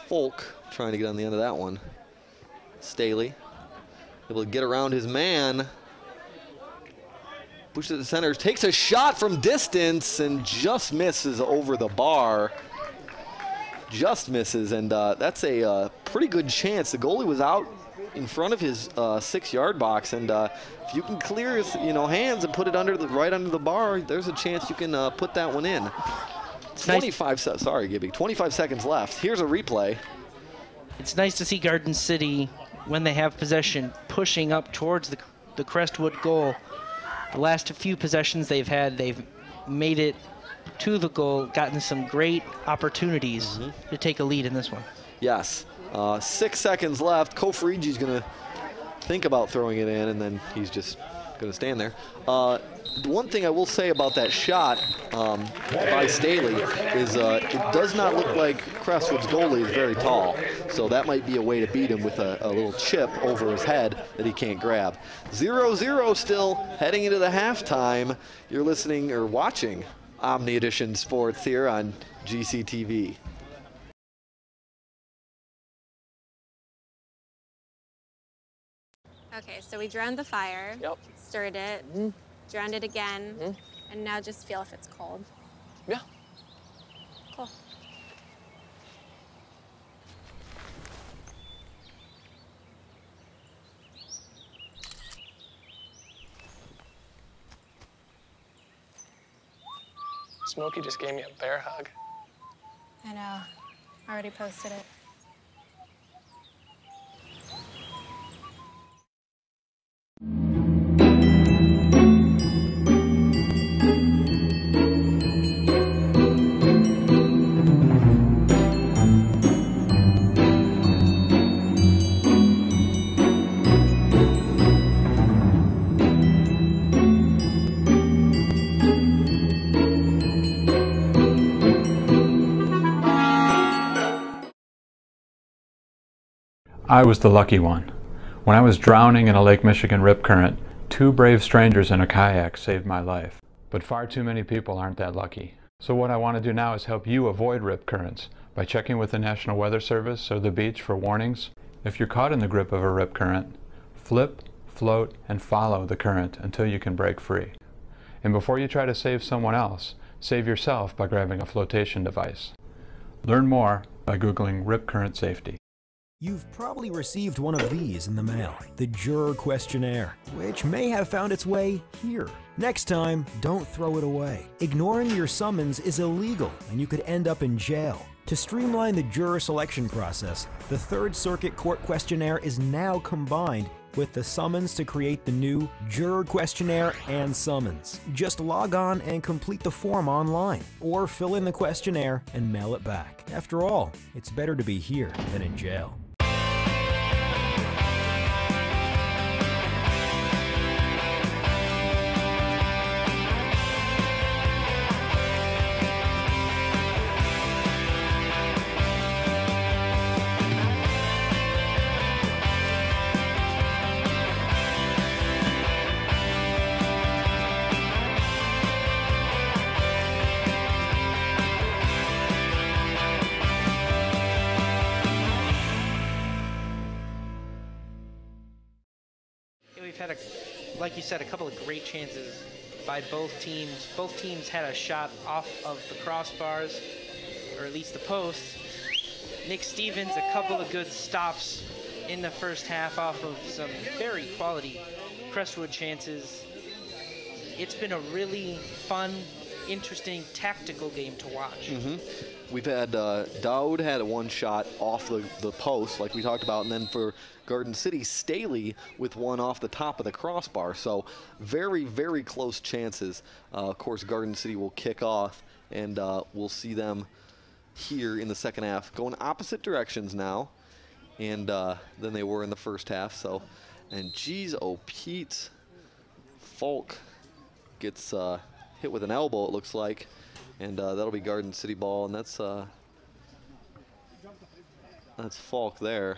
Folk trying to get on the end of that one. Staley able to get around his man. Pushes to the center, takes a shot from distance and just misses over the bar. Just misses, and that's a pretty good chance. The goalie was out in front of his 6-yard box, and if you can clear his hands and put it right under the bar, there's a chance you can put that one in. It's 25 seconds. Sorry, Gibby. 25 seconds left. Here's a replay. It's nice to see Garden City, when they have possession, pushing up towards the Crestwood goal. The last few possessions they've had, they've made it to the goal, gotten some great opportunities to take a lead in this one. Yes. 6 seconds left. Kofrigi's going to think about throwing it in, and then he's just going to stand there. The one thing I will say about that shot by Staley is it does not look like Crestwood's goalie is very tall. So that might be a way to beat him with a little chip over his head that he can't grab. 0-0 still heading into the halftime. You're listening or watching Omni Edition Sports here on GCTV. Okay, so we drowned the fire, stirred it, drowned it again, and now just feel if it's cold. Yeah. Cool. Smokey just gave me a bear hug. I know. Already posted it. I was the lucky one. When I was drowning in a Lake Michigan rip current, 2 brave strangers in a kayak saved my life. But far too many people aren't that lucky. So what I want to do now is help you avoid rip currents by checking with the National Weather Service or the beach for warnings. If you're caught in the grip of a rip current, flip, float, and follow the current until you can break free. And before you try to save someone else, save yourself by grabbing a flotation device. Learn more by Googling rip current safety. You've probably received one of these in the mail, the Juror Questionnaire, which may have found its way here. Next time, don't throw it away. Ignoring your summons is illegal, and you could end up in jail. To streamline the juror selection process, the Third Circuit Court Questionnaire is now combined with the summons to create the new Juror Questionnaire and Summons. Just log on and complete the form online, or fill in the questionnaire and mail it back. After all, it's better to be here than in jail. We've had, like you said, a couple of great chances by both teams. Both teams had a shot off of the crossbars, or at least the posts. Nick Stevens, a couple of good stops in the first half off of some very quality Crestwood chances. It's been a really fun, interesting, tactical game to watch. We've had Dowd had a one shot off the post, like we talked about, and then for Garden City, Staley with one off the top of the crossbar. So very, very close chances. Of course, Garden City will kick off, and we'll see them here in the second half, going opposite directions now, and than they were in the first half. So, and geez, oh Pete, Falk gets hit with an elbow, it looks like. And that'll be Garden City ball, and that's Falk there.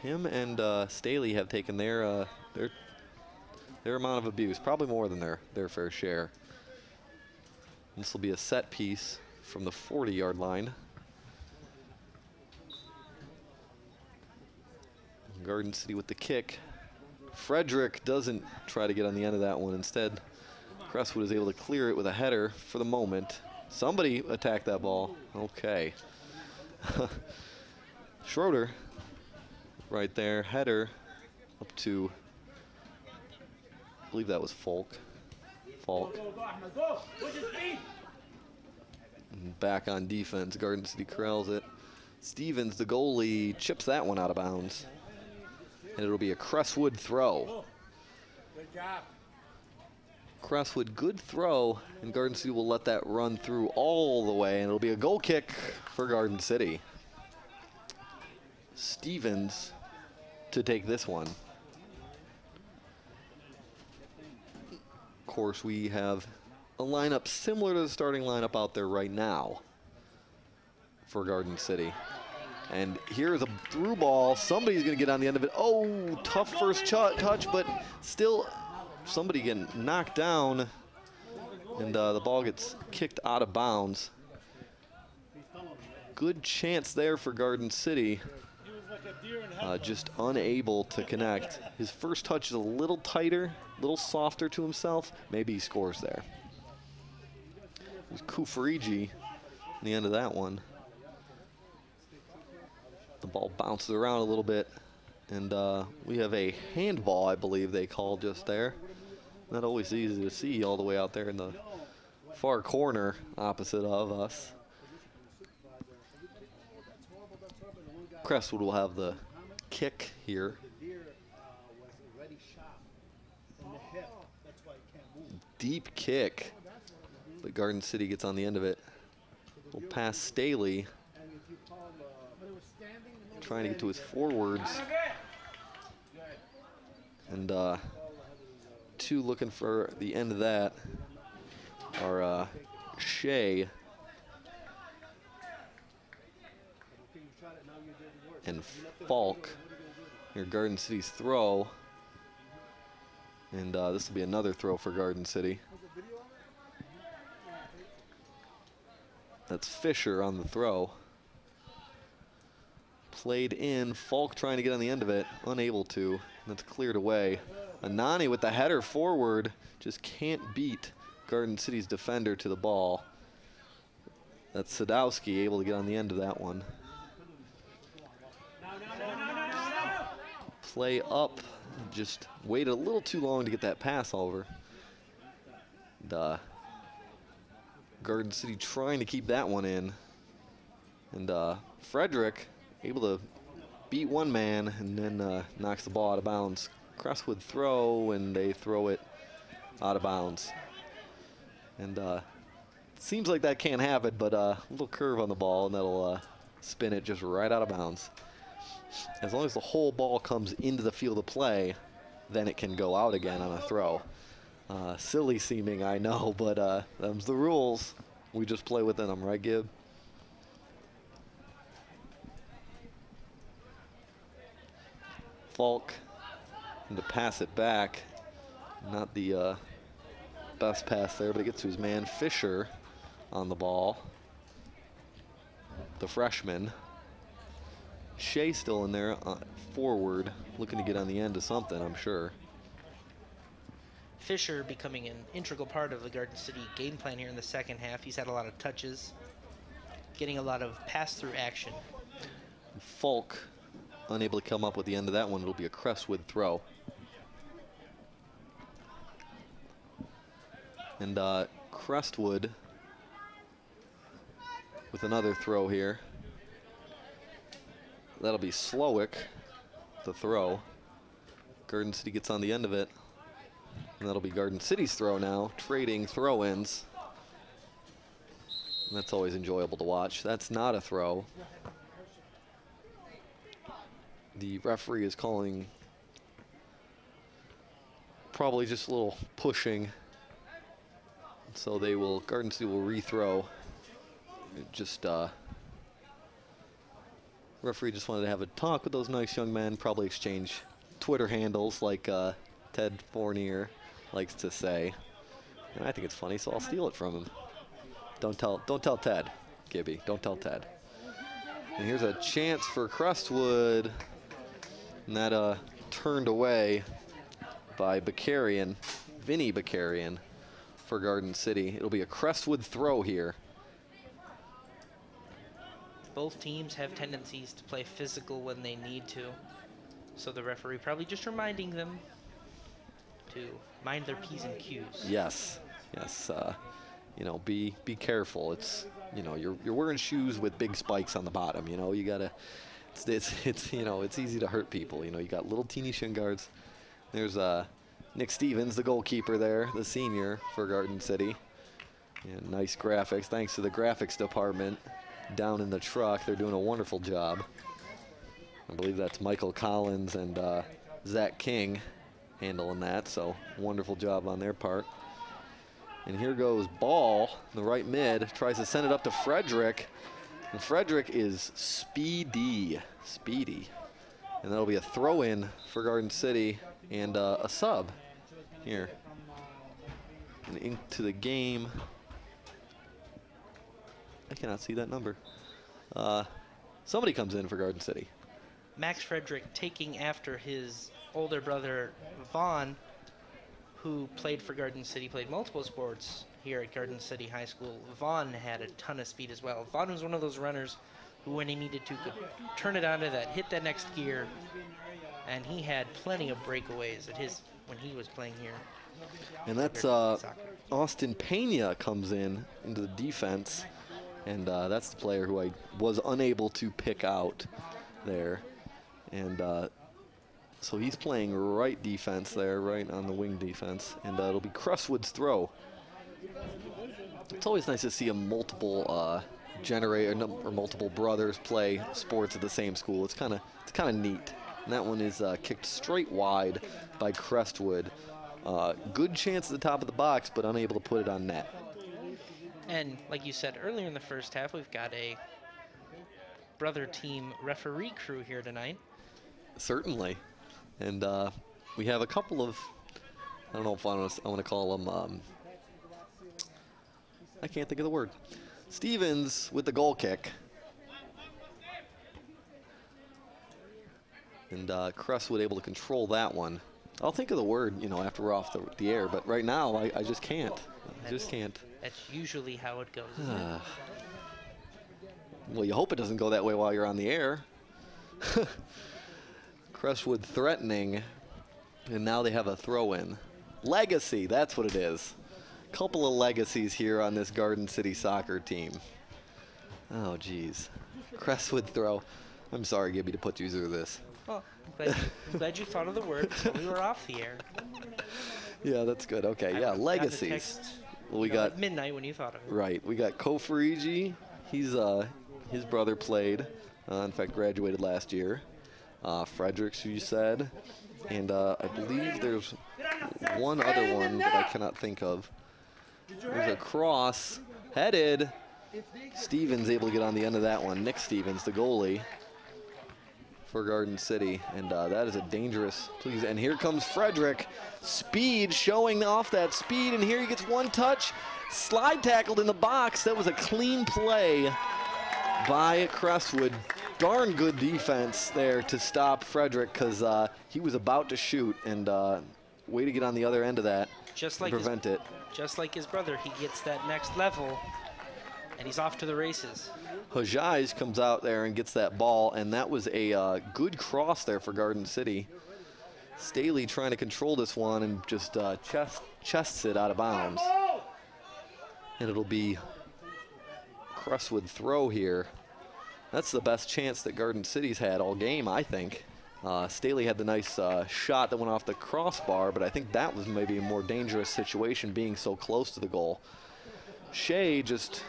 Him and Staley have taken their amount of abuse, probably more than their fair share. This will be a set piece from the 40-yard line. Garden City with the kick. Frederick doesn't try to get on the end of that one. Instead, Crestwood is able to clear it with a header for the moment. Somebody attacked that ball. Okay. Schroeder right there. Header up to, I believe that was Falk. And back on defense, Garden City corrals it. Stevens, the goalie, chips that one out of bounds. And it'll be a Crestwood throw. Good job. Crestwood, good throw, and Garden City will let that run through all the way, and it'll be a goal kick for Garden City. Stevens to take this one. Of course, we have a lineup similar to the starting lineup out there right now for Garden City. And here's a through ball. Somebody's going to get on the end of it. Oh, tough first touch, but still somebody getting knocked down, and the ball gets kicked out of bounds. Good chance there for Garden City. Just unable to connect. His first touch is a little tighter, a little softer to himself. Maybe he scores there. There's Kufarigi in the end of that one. The ball bounces around a little bit, and we have a handball, I believe they called just there. Not always easy to see all the way out there in the far corner opposite of us. Crestwood will have the kick here. Deep kick, but Garden City gets on the end of it. We'll pass Staley, trying to get to his forwards. And two looking for the end of that are Shea and Falk. Here, Garden City's throw. And this will be another throw for Garden City. That's Fisher on the throw. Played in, Falk trying to get on the end of it, unable to. That's cleared away. Anani with the header forward, just can't beat Garden City's defender to the ball. That's Sadowski able to get on the end of that one. Play up, just waited a little too long to get that pass over. And, Garden City trying to keep that one in. And Frederick able to beat one man and then knocks the ball out of bounds. Crestwood throw, and they throw it out of bounds. And seems like that can't happen, but a little curve on the ball, and that'll spin it just right out of bounds. As long as the whole ball comes into the field of play, then it can go out again on a throw. Silly seeming, I know, but them's the rules. We just play within them, right, Gib? Falk, and to pass it back. Not the best pass there, but it gets to his man Fisher on the ball. The freshman. Shea still in there, forward, looking to get on the end of something, I'm sure. Fisher becoming an integral part of the Garden City game plan here in the second half. He's had a lot of touches, getting a lot of pass-through action. Falk unable to come up with the end of that one. It'll be a Crestwood throw. And Crestwood with another throw here. That'll be Slowick, the throw. Garden City gets on the end of it. And that'll be Garden City's throw now, trading throw-ins. That's always enjoyable to watch. That's not a throw. The referee is calling probably just a little pushing. So they will, Garden City will rethrow. Just, referee just wanted to have a talk with those nice young men, probably exchange Twitter handles like Ted Fournier likes to say. And I think it's funny, so I'll steal it from him. Don't tell Ted, Gibby. Don't tell Ted. And here's a chance for Crestwood. And that turned away by Bakarian, Vinny Bakarian, for Garden City. It'll be a Crestwood throw here. Both teams have tendencies to play physical when they need to. So the referee probably just reminding them to mind their P's and Q's. Yes, yes. You know, be careful. It's you know, you're wearing shoes with big spikes on the bottom. You know, you gotta. It's you know, it's easy to hurt people. You know, you got little teeny shin guards. There's Nick Stevens, the goalkeeper there, the senior for Garden City. And nice graphics. Thanks to the graphics department down in the truck. They're doing a wonderful job. I believe that's Michael Collins and Zach King handling that. So wonderful job on their part. And here goes ball, the right mid, tries to send it up to Frederick. And Frederick is speedy. And that'll be a throw-in for Garden City and a sub here. And into the game. I cannot see that number. Somebody comes in for Garden City. Max Frederick taking after his older brother, Vaughn, who played for Garden City, played multiple sports here at Garden City High School. Vaughn had a ton of speed as well. Vaughn was one of those runners who, when he needed to, could turn it onto that, hit that next gear, and he had plenty of breakaways at when he was playing here. And that's Austin Pena comes into the defense, and that's the player who I was unable to pick out there. And so he's playing right defense there, right on the wing defense, and it'll be Crestwood's throw. It's always nice to see a multiple or multiple brothers play sports at the same school. It's kind of neat. And that one is kicked straight wide by Crestwood. Good chance at the top of the box, but unable to put it on net. And like you said earlier in the first half, we've got a brother team referee crew here tonight. Certainly. And we have a couple of, I don't know if I want to call them, I can't think of the word. Stevens with the goal kick. And Crestwood able to control that one. I'll think of the word, you know, after we're off the air, but right now I just can't. That's usually how it goes, isn't it? Well, you hope it doesn't go that way while you're on the air. Crestwood threatening, and now they have a throw-in. Legacy, that's what it is. Couple of legacies here on this Garden City soccer team. Oh, geez. Crestwood throw. I'm sorry, Gibby, to put you through this. Well, I'm glad you thought of the word when we were off the air. Yeah, that's good. Okay, yeah, legacies. Well, we got at midnight when you thought of it. Right, we got Kofarigi. He's his brother played. In fact, graduated last year. Fredericks, who you said, and I believe there's one other one that I cannot think of. There's a cross headed. Stevens able to get on the end of that one. Nick Stevens, the goalie for Garden City, and that is a dangerous, please. And here comes Frederick, speed, showing off that speed, and here he gets one touch, slide tackled in the box. That was a clean play by Crestwood. Darn good defense there to stop Frederick, because he was about to shoot, and way to get on the other end of that and prevent it. Just like his brother, he gets that next level, and he's off to the races. Hajais comes out there and gets that ball, and that was a good cross there for Garden City. Staley trying to control this one and just chests it out of bounds. And it'll be Crestwood throw here. That's the best chance that Garden City's had all game, I think. Staley had the nice shot that went off the crossbar, but I think that was maybe a more dangerous situation being so close to the goal. Shea just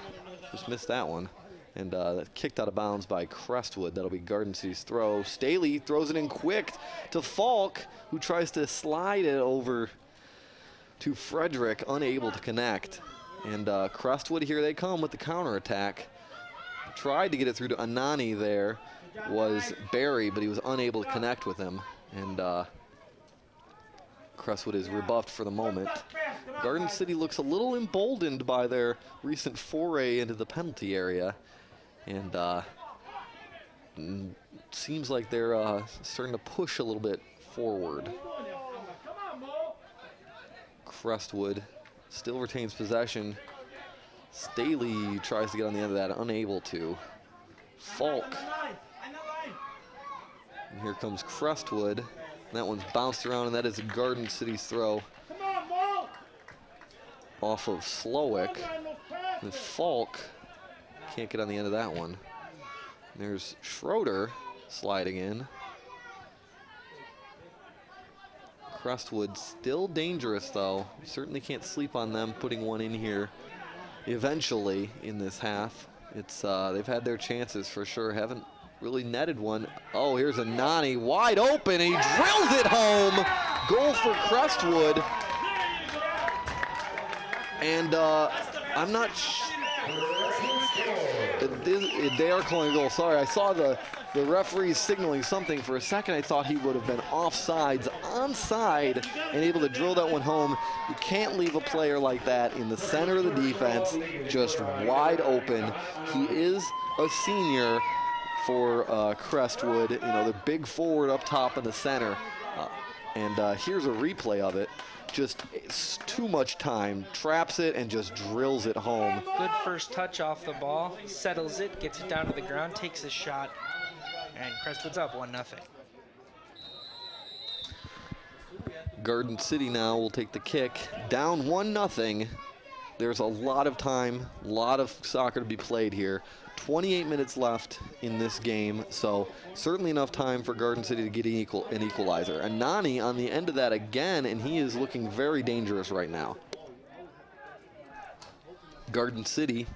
missed that one, and kicked out of bounds by Crestwood. That'll be Garden City's throw. Staley throws it in quick to Falk, who tries to slide it over to Frederick, unable to connect. And Crestwood, here they come with the counterattack. Tried to get it through to Anani there, was Barry, but he was unable to connect with him. And Crestwood is rebuffed for the moment. Garden City looks a little emboldened by their recent foray into the penalty area. And seems like they're starting to push a little bit forward. Crestwood still retains possession. Staley tries to get on the end of that, unable to. Falk. And here comes Crestwood. That one's bounced around, and that is a Garden City's throw off of Slowick. And Falk Can't get on the end of that one. There's Schroeder sliding in. Crestwood still dangerous, though. Certainly can't sleep on them putting one in here eventually in this half. It's they've had their chances for sure. Haven't really netted one. Oh, here's a Nani wide open. He drills it home. Goal for Crestwood. And I'm not they are calling a goal. Sorry, I saw the referees signaling something. For a second, I thought he would have been offsides, onside, and able to drill that one home. You can't leave a player like that in the center of the defense, just wide open. He is a senior for Crestwood. You know, the big forward up top in the center. And here's a replay of it. Just it's too much time, traps it and just drills it home. Good first touch off the ball, settles it, gets it down to the ground, takes a shot, and Crestwood's up 1-0. Garden City now will take the kick, down 1-0. There's a lot of time, a lot of soccer to be played here. 28 minutes left in this game, so certainly enough time for Garden City to get an equalizer. And Nani on the end of that again, and he is looking very dangerous right now. Garden City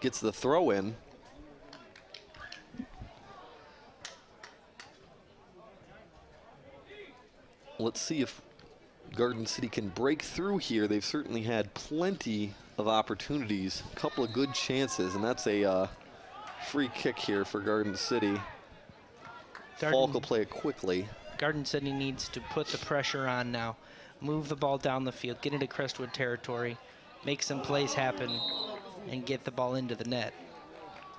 gets the throw in. Let's see if Garden City can break through here. They've certainly had plenty of opportunities, a couple of good chances, and that's a free kick here for Garden City. Falk will play it quickly. Garden City needs to put the pressure on now, move the ball down the field, get into Crestwood territory, make some plays happen, and get the ball into the net.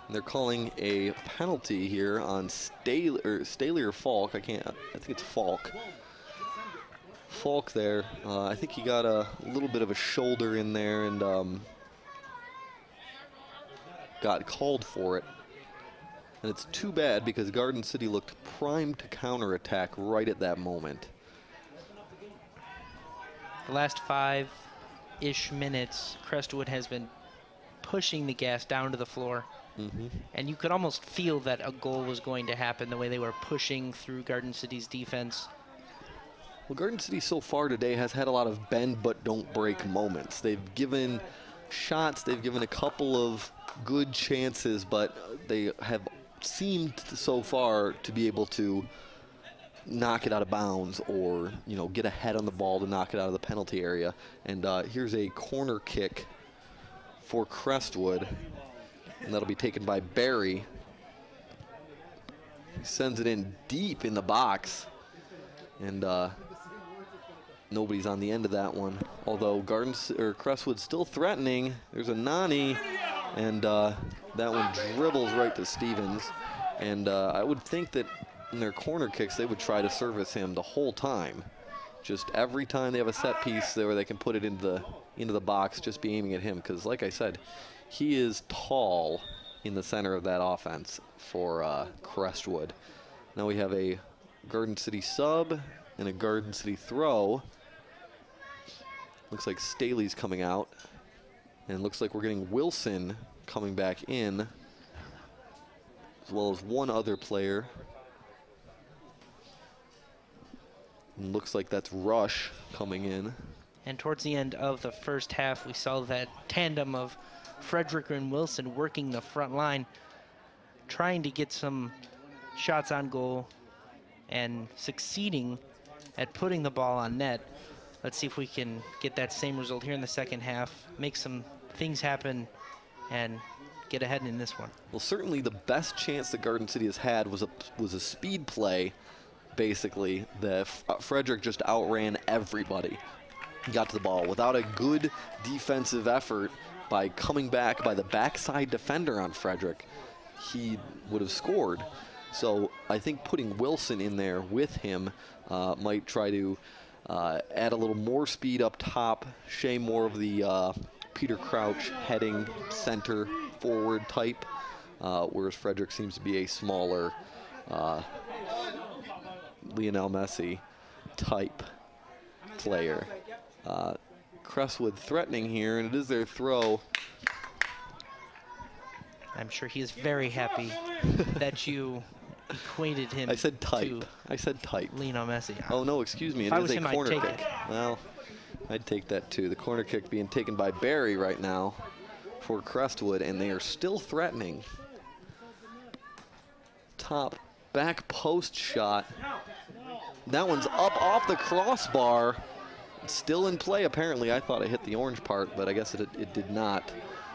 And they're calling a penalty here on Staley or Falk. I think it's Falk. Falk there, I think he got a little bit of a shoulder in there and got called for it. And it's too bad because Garden City looked primed to counterattack right at that moment. The last 5-ish minutes, Crestwood has been pushing the gas down to the floor. And you could almost feel that a goal was going to happen the way they were pushing through Garden City's defense. Well, Garden City so far today has had a lot of bend but don't break moments. They've given shots, they've given a couple of good chances, but they have seemed so far to be able to knock it out of bounds or, you know, get ahead on the ball to knock it out of the penalty area. And here's a corner kick for Crestwood, and that'll be taken by Barry. He sends it in deep in the box, and nobody's on the end of that one. Although Crestwood's still threatening. There's a Nani, and that one dribbles right to Stevens. And I would think that in their corner kicks, they would try to service him the whole time. Just every time they have a set piece there where they can put it into the box, just be aiming at him. Because like I said, he is tall in the center of that offense for Crestwood. Now we have a Garden City sub and a Garden City throw. Looks like Staley's coming out. And looks like we're getting Wilson coming back in, as well as one other player. And looks like that's Rush coming in. And towards the end of the first half, we saw that tandem of Frederick and Wilson working the front line, trying to get some shots on goal and succeeding at putting the ball on net. Let's see if we can get that same result here in the second half, make some things happen, and get ahead in this one. Well, certainly the best chance that Garden City has had was a speed play, basically. Frederick just outran everybody. He got to the ball without a good defensive effort by coming back by the backside defender on Frederick. He would have scored. So I think putting Wilson in there with him might try to add a little more speed up top, Shea more of the Peter Crouch heading center forward type, whereas Frederick seems to be a smaller Lionel Messi type player. Crestwood threatening here, and it is their throw. I'm sure he is very happy that you equated him. I said type. To I said type. Lionel Messi. Oh, no, excuse me. If It I is was a him, I'd corner take kick. it. Well, I'd take that too. The corner kick being taken by Barry right now for Crestwood, and they are still threatening. Top back post shot. That one's up off the crossbar. It's still in play, apparently. I thought it hit the orange part, but I guess it did not.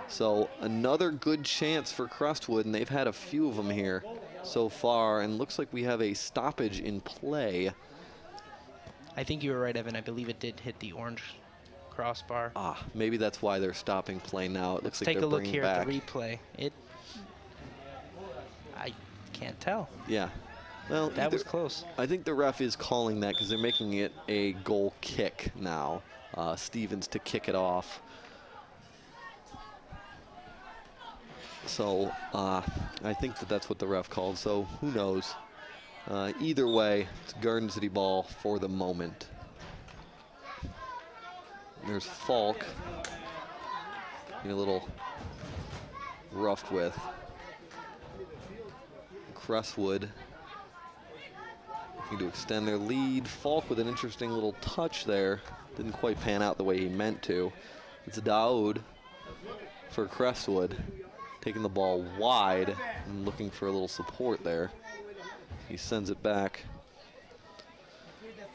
So another good chance for Crestwood, and they've had a few of them here so far, and looks like we have a stoppage in play. I think you were right, Evan. I believe it did hit the orange crossbar. Ah, maybe that's why they're stopping play now. It looks like Take they're a look bringing here back. at the replay. I can't tell. Yeah. Well, That was close. I think the ref is calling that because they're making it a goal kick now. Stevens to kick it off. So I think that's what the ref called, so who knows. Either way, it's Garden City ball for the moment. There's Falk. A little roughed with. Crestwood looking to extend their lead. Falk with an interesting little touch there. Didn't quite pan out the way he meant to. It's Daoud for Crestwood, taking the ball wide and looking for a little support there. He sends it back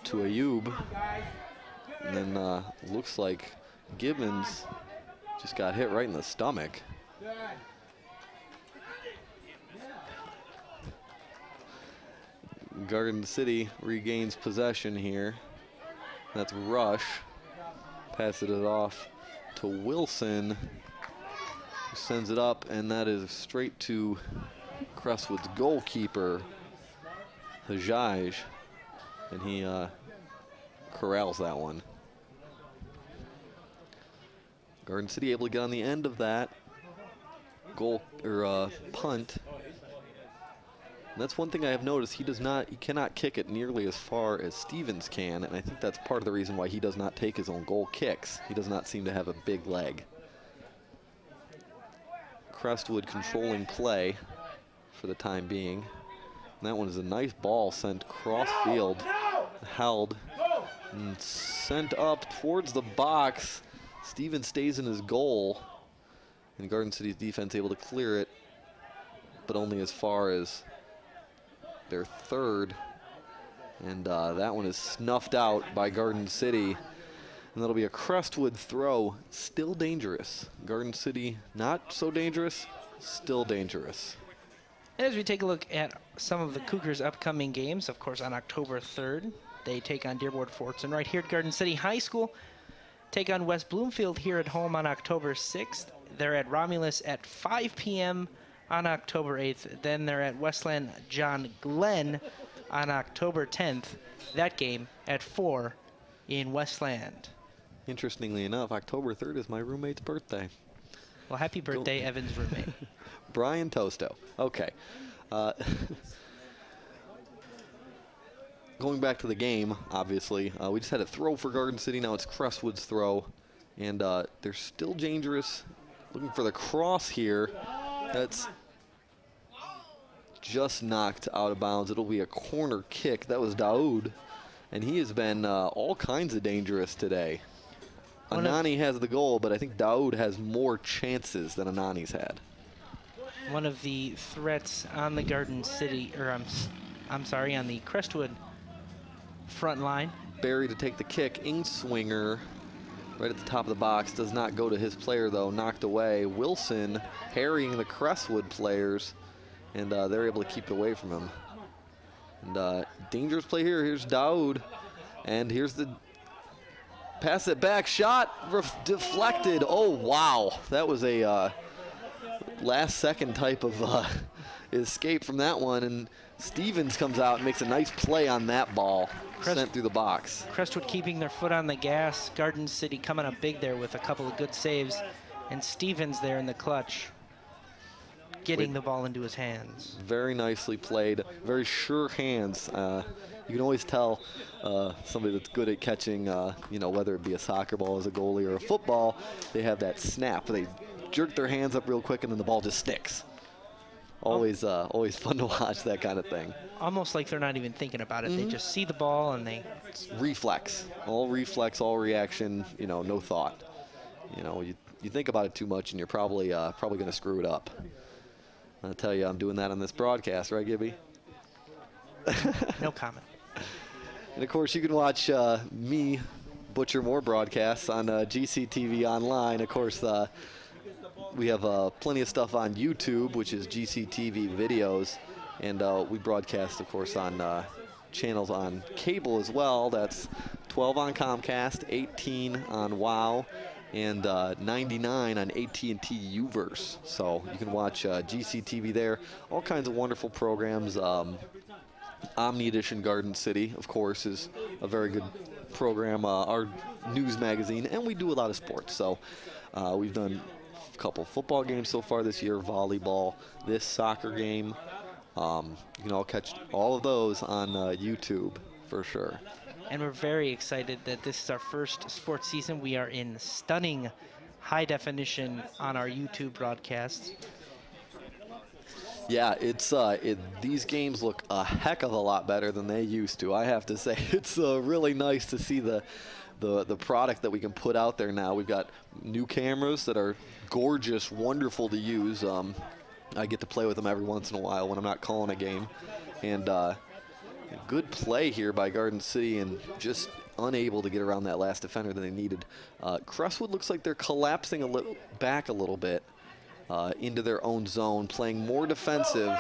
to Ayub. And then looks like Gibbons just got hit right in the stomach. Garden City regains possession here. That's Rush. Passes it off to Wilson, who sends it up, and that is straight to Crestwood's goalkeeper, Hajaj, and he corrals that one. Garden City able to get on the end of that goal or punt. And that's one thing I have noticed. He cannot kick it nearly as far as Stevens can, and I think that's part of the reason why he does not take his own goal kicks. He does not seem to have a big leg. Crestwood controlling play for the time being. And that one is a nice ball sent cross field, held, and sent up towards the box. Stevens stays in his goal, and Garden City's defense able to clear it, but only as far as their third, and that one is snuffed out by Garden City, and that'll be a Crestwood throw. Still dangerous. Garden City not so dangerous, still dangerous. As we take a look at some of the Cougars' upcoming games, of course on October 3rd, they take on Dearborn Fortson right here at Garden City High School. Take on West Bloomfield here at home on October 6th. They're at Romulus at 5 p.m. on October 8th. Then they're at Westland John Glenn on October 10th. That game at 4 in Westland. Interestingly enough, October 3rd is my roommate's birthday. Well, happy birthday, Evan's roommate. Brian Tosto. Okay. Going back to the game, obviously, we just had a throw for Garden City. Now it's Crestwood's throw, and they're still dangerous. Looking for the cross here. That's just knocked out of bounds. It'll be a corner kick. That was Daoud, and he has been all kinds of dangerous today. Anani has the goal, but I think Daoud has more chances than Anani's had. One of the threats on the Garden City, or I'm sorry, on the Crestwood front line. Barry to take the kick. Ingswinger right at the top of the box. Does not go to his player, though. Knocked away. Wilson harrying the Crestwood players, and they're able to keep it away from him. And dangerous play here. Here's Daoud, and here's the pass it back. Shot deflected. Oh, wow. That was a last-second type of escape from that one, and Stevens comes out and makes a nice play on that ball, sent through the box. Crestwood keeping their foot on the gas. Garden City coming up big there with a couple of good saves, and Stevens there in the clutch, getting the ball into his hands. Very nicely played, very sure hands. You can always tell somebody that's good at catching, you know, whether it be a soccer ball as a goalie or a football, they have that snap. They jerk their hands up real quick and then the ball just sticks. always fun to watch that kind of thing. Almost like they're not even thinking about it. They just see the ball and they... It's reflex, all reaction, no thought. You think about it too much and you're probably going to screw it up. I'll tell you, I'm doing that on this broadcast, right, Gibby? No comment. And of course, you can watch me butcher more broadcasts on GCTV Online. Of course, we have plenty of stuff on YouTube, which is GCTV videos, and we broadcast, of course, on channels on cable as well. That's 12 on Comcast, 18 on WOW, and 99 on AT&T Uverse. So you can watch GCTV there. All kinds of wonderful programs. Omni Edition Garden City, of course, is a very good program, our news magazine, and we do a lot of sports. So we've done a couple football games so far this year, volleyball, this soccer game. You can all catch all of those on YouTube for sure. And we're very excited that this is our first sports season. We are in stunning high definition on our YouTube broadcasts. Yeah, these games look a heck of a lot better than they used to, I have to say. It's really nice to see the product that we can put out there now. We've got new cameras that are gorgeous, wonderful to use. I get to play with them every once in a while when I'm not calling a game. And good play here by Garden City, and just unable to get around that last defender that they needed. Crestwood looks like they're collapsing back a little bit. Into their own zone, playing more defensive,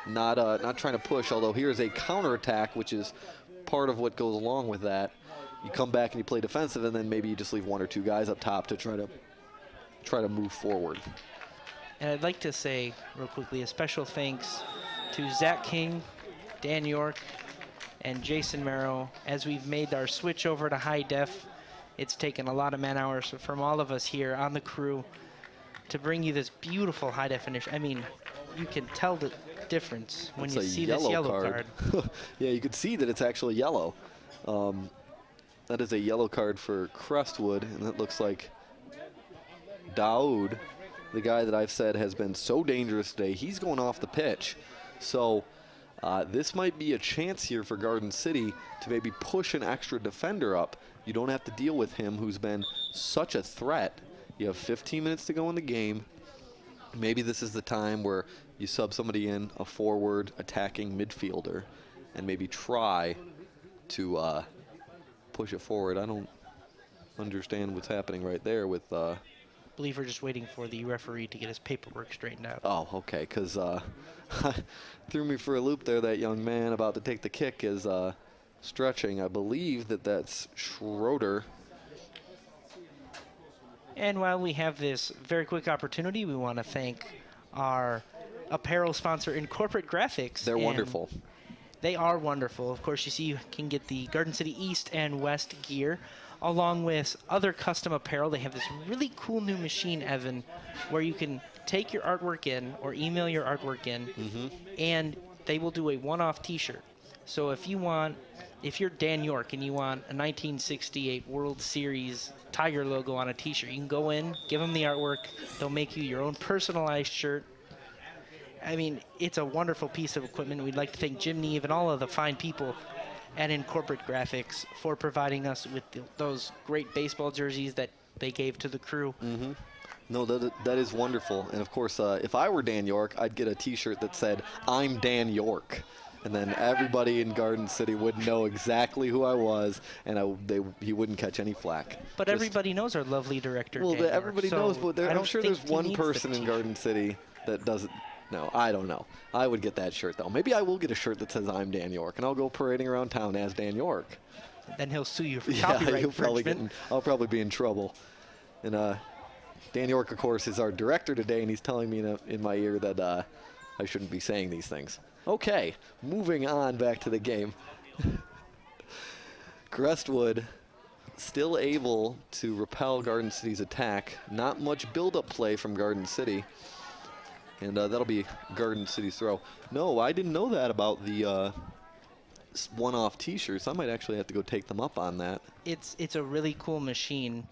not trying to push, although here's a counterattack, which is part of what goes along with that. You come back and you play defensive, and then maybe you just leave one or two guys up top to try to move forward. And I'd like to say, real quickly, a special thanks to Zach King, Dan York, and Jason Merrow. As we've made our switch over to high def, it's taken a lot of man hours from all of us here on the crew to bring you this beautiful high definition. I mean, you can tell the difference when you see this yellow card. Yeah, you can see that it's actually yellow. That is a yellow card for Crestwood, and it looks like Daoud, the guy that I've said has been so dangerous today, he's going off the pitch. So this might be a chance here for Garden City to maybe push an extra defender up. You don't have to deal with him, who's been such a threat. You have 15 minutes to go in the game. Maybe this is the time where you sub somebody in, a forward attacking midfielder, and maybe try to push it forward. I don't understand what's happening right there with... I believe we're just waiting for the referee to get his paperwork straightened out. Oh, okay, because threw me for a loop there. That young man about to take the kick is stretching. I believe that's Schroeder. And while we have this very quick opportunity, we want to thank our apparel sponsor, Incorporate Graphics. They're wonderful. They are wonderful. Of course, you can get the Garden City East and West gear, along with other custom apparel. They have this really cool new machine, Evan, where you can take your artwork in or email your artwork in, and they will do a one-off T-shirt. So if you're Dan York and you want a 1968 World Series Tiger logo on a T-shirt, you can go in, give them the artwork. They'll make you your own personalized shirt. I mean, it's a wonderful piece of equipment. We'd like to thank Jim Neve and all of the fine people at Incorporate Graphics for providing us with those great baseball jerseys that they gave to the crew. No, that is wonderful. And, of course, if I were Dan York, I'd get a T-shirt that said, "I'm Dan York." And then everybody in Garden City would know exactly who I was, and he wouldn't catch any flack. But everybody knows our lovely director, Well, Dan York, everybody knows, but I'm sure there's one person in Garden City that doesn't. No, I don't know. I would get that shirt, though. Maybe I will get a shirt that says "I'm Dan York," and I'll go parading around town as Dan York. Then he'll sue you for copyright infringement. I'll probably be in trouble. And Dan York, of course, is our director today, and he's telling me in my ear that I shouldn't be saying these things. Okay, moving on back to the game. Crestwood still able to repel Garden City's attack. Not much build-up play from Garden City. And that'll be Garden City's throw. No, I didn't know that about the one-off T-shirts. I might actually have to go take them up on that. It's a really cool machine.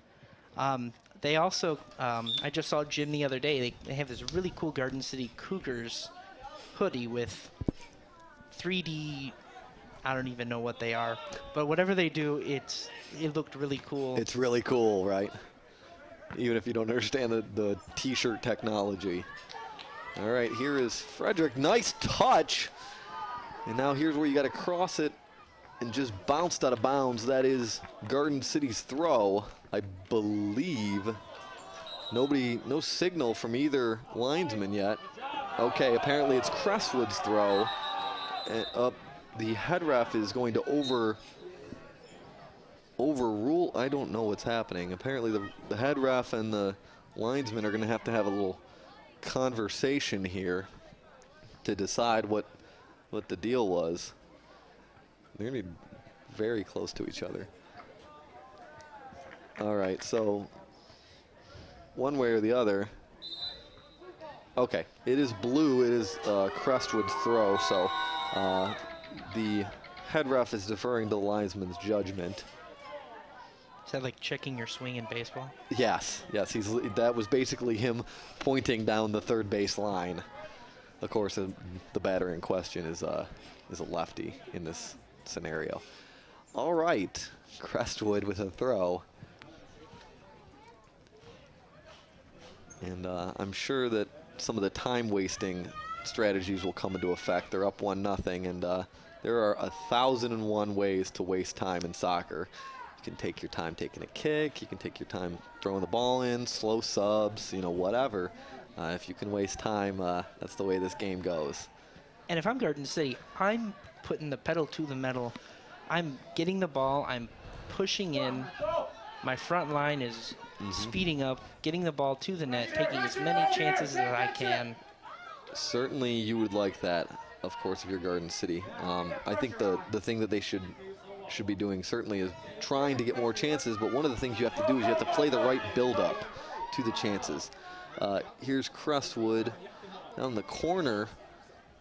They also, I just saw Jim the other day, they have this really cool Garden City Cougars hoodie with 3D, I don't even know what they are, but whatever they do, it looked really cool. It's really cool, right? Even if you don't understand the t-shirt technology. All right, here is Frederick. Nice touch. And now here's where you got to cross it and just bounced out of bounds. That is Garden City's throw, I believe. No signal from either linesman yet. Okay, apparently it's Crestwood's throw. And the head ref is going to overrule. I don't know what's happening. Apparently the head ref and the linesman are going to have a little conversation here to decide what the deal was. They're going to be very close to each other. All right, so one way or the other. Okay, it is blue. It is Crestwood's throw, so the head ref is deferring to the linesman's judgment. Is that like checking your swing in baseball? Yes. That was basically him pointing down the third base line. Of course, the batter in question is a lefty in this scenario. All right, Crestwood with a throw. And I'm sure that some of the time-wasting strategies will come into effect. They're up 1-0, and there are 1,001 ways to waste time in soccer. You can take your time taking a kick. You can take your time throwing the ball in, slow subs, whatever. If you can waste time, that's the way this game goes. And if I'm Garden City, I'm putting the pedal to the metal. I'm getting the ball. I'm pushing in. My front line is speeding up, getting the ball to the net, taking as many chances as I can. Certainly you would like that, of course, if you're Garden City. I think the thing that they should be doing certainly is trying to get more chances, but one of the things you have to do is you have to play the right build-up to the chances. Here's Crestwood down the corner.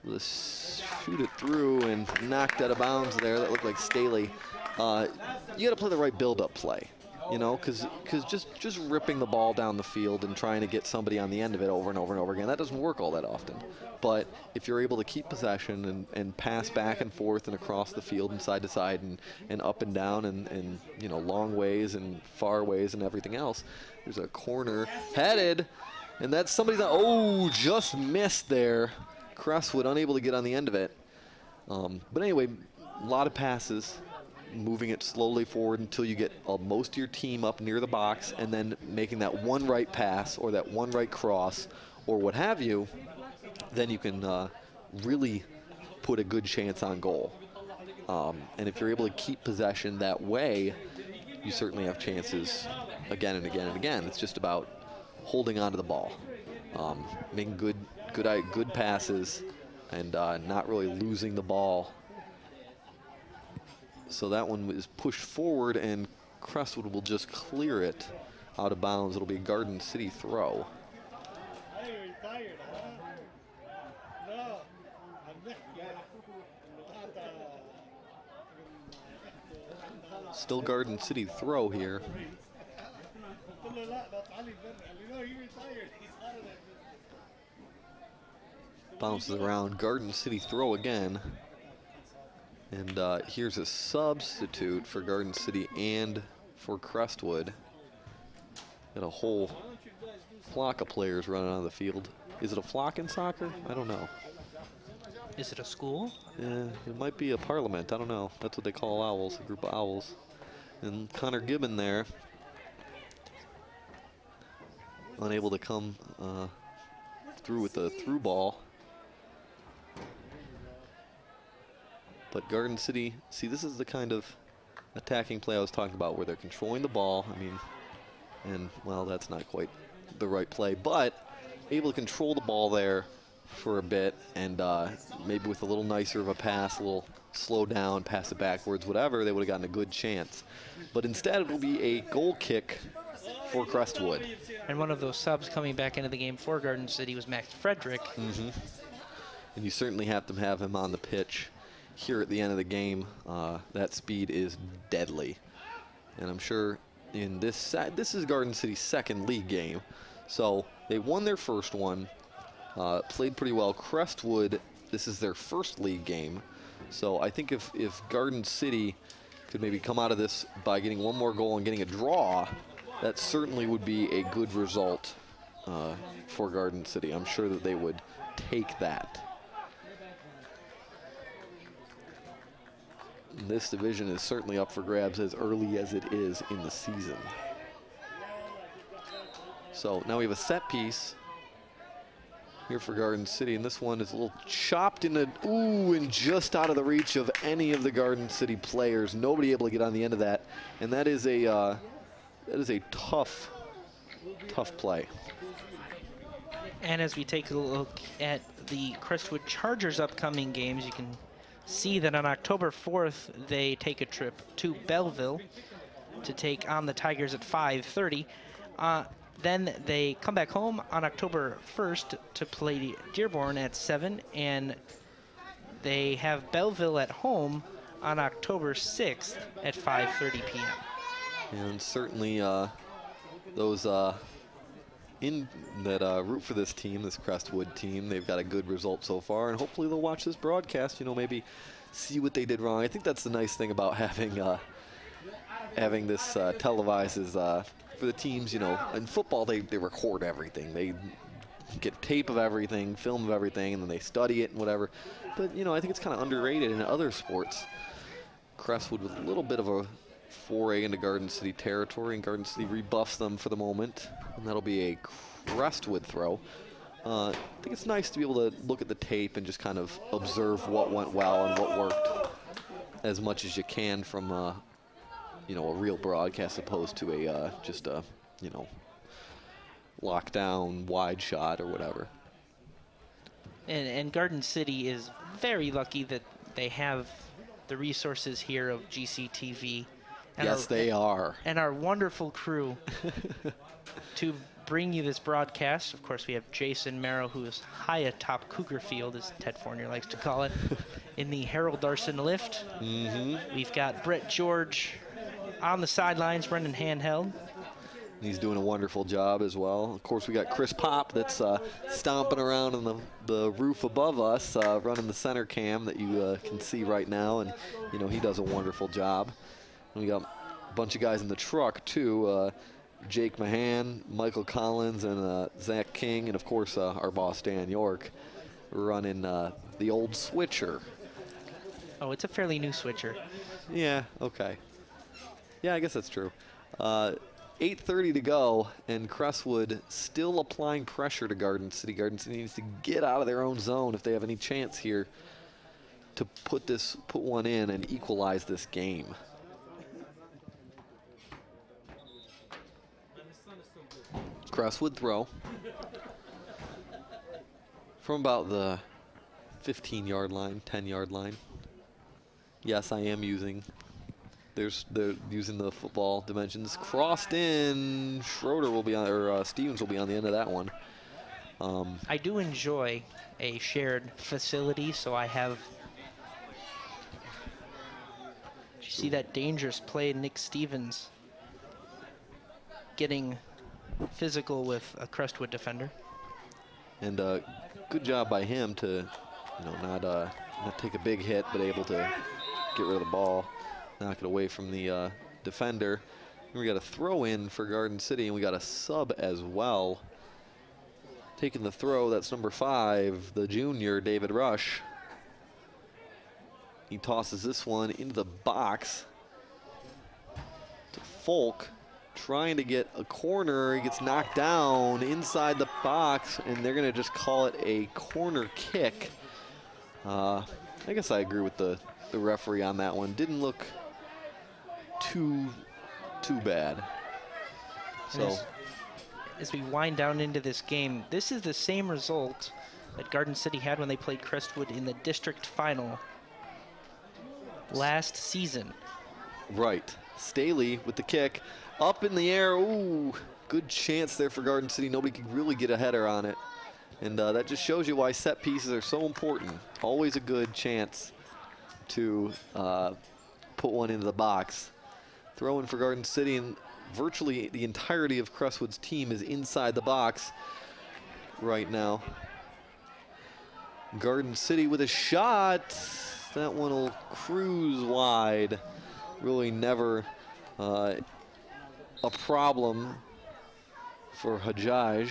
Let's shoot it through and knocked out of bounds there. That looked like Staley. You got to play the right build-up play, because just ripping the ball down the field and trying to get somebody on the end of it over and over and over again, that doesn't work all that often. But if you're able to keep possession and pass back and forth and across the field and side to side and up and down and long ways and far ways and everything else, there's a corner headed, and that's somebody's just missed there. Crestwood unable to get on the end of it. But anyway, a lot of passes, moving it slowly forward until you get most of your team up near the box, and then making that one right pass or that one right cross or what have you. Then you can really put a good chance on goal. And if you're able to keep possession that way, you certainly have chances again and again and again. It's just about holding on to the ball, making good passes, and not really losing the ball. So that one is pushed forward, and Crestwood will just clear it out of bounds. It'll be a Garden City throw. Still Garden City throw here. Bounces around. Garden City throw again. And here's a substitute for Garden City and for Crestwood. Got a whole flock of players running on the field. Is it a flock in soccer? I don't know. Is it a school? Yeah, it might be a parliament. I don't know. That's what they call owls, a group of owls. And Connor Gibbon there, unable to come through with the through ball. But Garden City, see, this is the kind of attacking play I was talking about, where they're controlling the ball. Well, that's not quite the right play, but able to control the ball there for a bit, and maybe with a little nicer of a pass, a little slow down, pass it backwards, whatever, they would have gotten a good chance. But instead, it will be a goal kick for Crestwood. And one of those subs coming back into the game for Garden City was Max Frederick. And you certainly have to have him on the pitch here at the end of the game. That speed is deadly. And I'm sure in this is Garden City's second league game. So they won their first one, played pretty well. Crestwood, this is their first league game. So I think if Garden City could maybe come out of this by getting one more goal and getting a draw, that certainly would be a good result for Garden City. I'm sure that they would take that. This division is certainly up for grabs as early as it is in the season. So now we have a set piece here for Garden City, and this one is a little chopped in a, and just out of the reach of any of the Garden City players. Nobody able to get on the end of that, and that is a tough play. And as we take a look at the Crestwood Chargers' upcoming games, you can see that on October 4th, they take a trip to Belleville to take on the Tigers at 5:30. Then they come back home on October 1st to play Dearborn at 7, and they have Belleville at home on October 6th at 5:30 p.m. And certainly those root for this team, this Crestwood team, they've got a good result so far, and hopefully they'll watch this broadcast, maybe see what they did wrong. I think that's the nice thing about having this televised is for the teams, in football they record everything. They get tape of everything, film of everything, and then they study it and whatever. But, I think it's kind of underrated in other sports. Crestwood with a little bit of a foray into Garden City territory, and Garden City rebuffs them for the moment, and that'll be a Crestwood throw. I think it's nice to be able to look at the tape and just kind of observe what went well and what worked as much as you can from a real broadcast opposed to a just a lockdown wide shot or whatever. And Garden City is very lucky that they have the resources here of GCTV. Yes, they are. And our wonderful crew to bring you this broadcast. Of course, we have Jason Merrow, who is high atop Cougar Field, as Ted Fournier likes to call it, in the Harold Darson lift. We've got Brett George on the sidelines, running handheld. He's doing a wonderful job as well. Of course, we got Chris Pop that's stomping around on the roof above us, running the center cam that you can see right now, and he does a wonderful job. And we got a bunch of guys in the truck too. Jake Mahan, Michael Collins, and Zach King, and of course our boss Dan York running the old switcher. Oh, it's a fairly new switcher. Yeah, okay. Yeah, I guess that's true. 8:30 to go, and Crestwood still applying pressure to Garden City. Garden City needs to get out of their own zone if they have any chance here to put one in and equalize this game. Crestwood throw from about the 15-yard line, 10-yard line. Yes, I am using. They're using the football dimensions. Crossed in. Schroeder will be on, or Stevens will be on the end of that one. I do enjoy a shared facility, so I have. Did you see that dangerous play, Nick Stevens getting physical with a Crestwood defender? And good job by him to, not take a big hit, but able to get rid of the ball. Knock it away from the defender. And we got a throw in for Garden City, and we got a sub as well. Taking the throw, that's number 5, the junior, David Rush. He tosses this one into the box to Folk, trying to get a corner. He gets knocked down inside the box, and they're going to just call it a corner kick. I guess I agree with the referee on that one. Didn't look too bad. So as we wind down into this game, this is the same result that Garden City had when they played Crestwood in the district final last season. Right. Staley with the kick up in the air. Ooh, good chance there for Garden City. Nobody could really get a header on it. And that just shows you why set pieces are so important. Always a good chance to put one into the box. Throw in for Garden City, and virtually the entirety of Crestwood's team is inside the box right now. Garden City with a shot. That one will cruise wide. Really never a problem for Hajaj.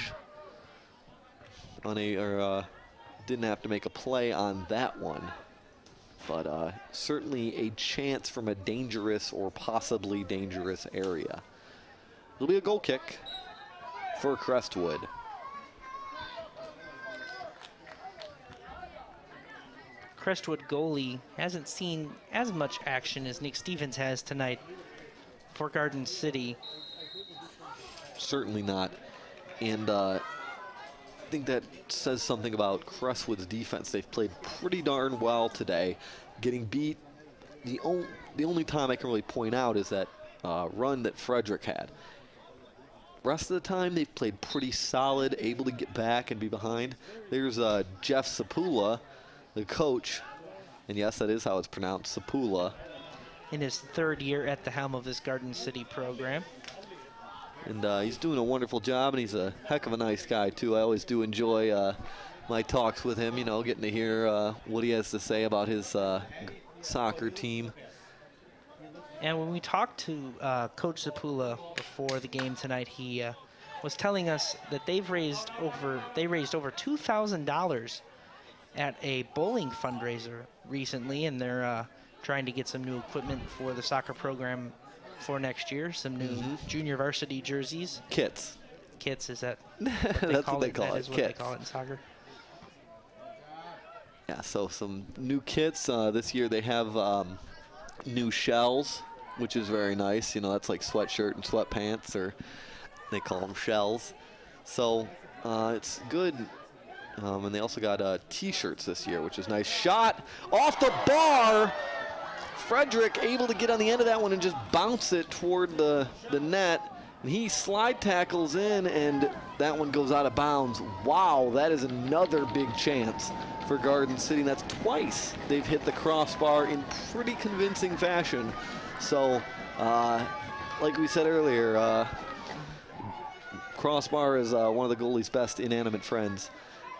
Didn't have to make a play on that one. But certainly a chance from a dangerous or possibly dangerous area. It'll be a goal kick for Crestwood. Crestwood goalie hasn't seen as much action as Nick Stevens has tonight for Garden City. Certainly not. And I think that says something about Crestwood's defense. They've played pretty darn well today. Getting beat, the only time I can really point out is that run that Frederick had. Rest of the time, they've played pretty solid, able to get back and be behind. There's Jeff Sapula, the coach, and yes, that is how it's pronounced, Sapula. In his third year at the helm of this Garden City program. And he's doing a wonderful job, and he's a heck of a nice guy, too. I always do enjoy my talks with him, you know, getting to hear what he has to say about his soccer team. And when we talked to Coach Zapula before the game tonight, he was telling us that they raised over $2,000 at a bowling fundraiser recently, and they're trying to get some new equipment for the soccer program for next year. Some new junior varsity jerseys. Kits. Kits, is that That's what they call it. That is what they call it in soccer. Yeah, so some new kits. This year they have new shells, which is very nice. You know, that's like sweatshirt and sweatpants, or they call them shells. So it's good. And they also got T-shirts this year, which is nice. Shot off the bar. Frederick able to get on the end of that one and just bounce it toward the net. And he slide tackles in, and that one goes out of bounds. Wow, that is another big chance for Garden City. That's twice they've hit the crossbar in pretty convincing fashion. So, like we said earlier, crossbar is one of the goalie's best inanimate friends.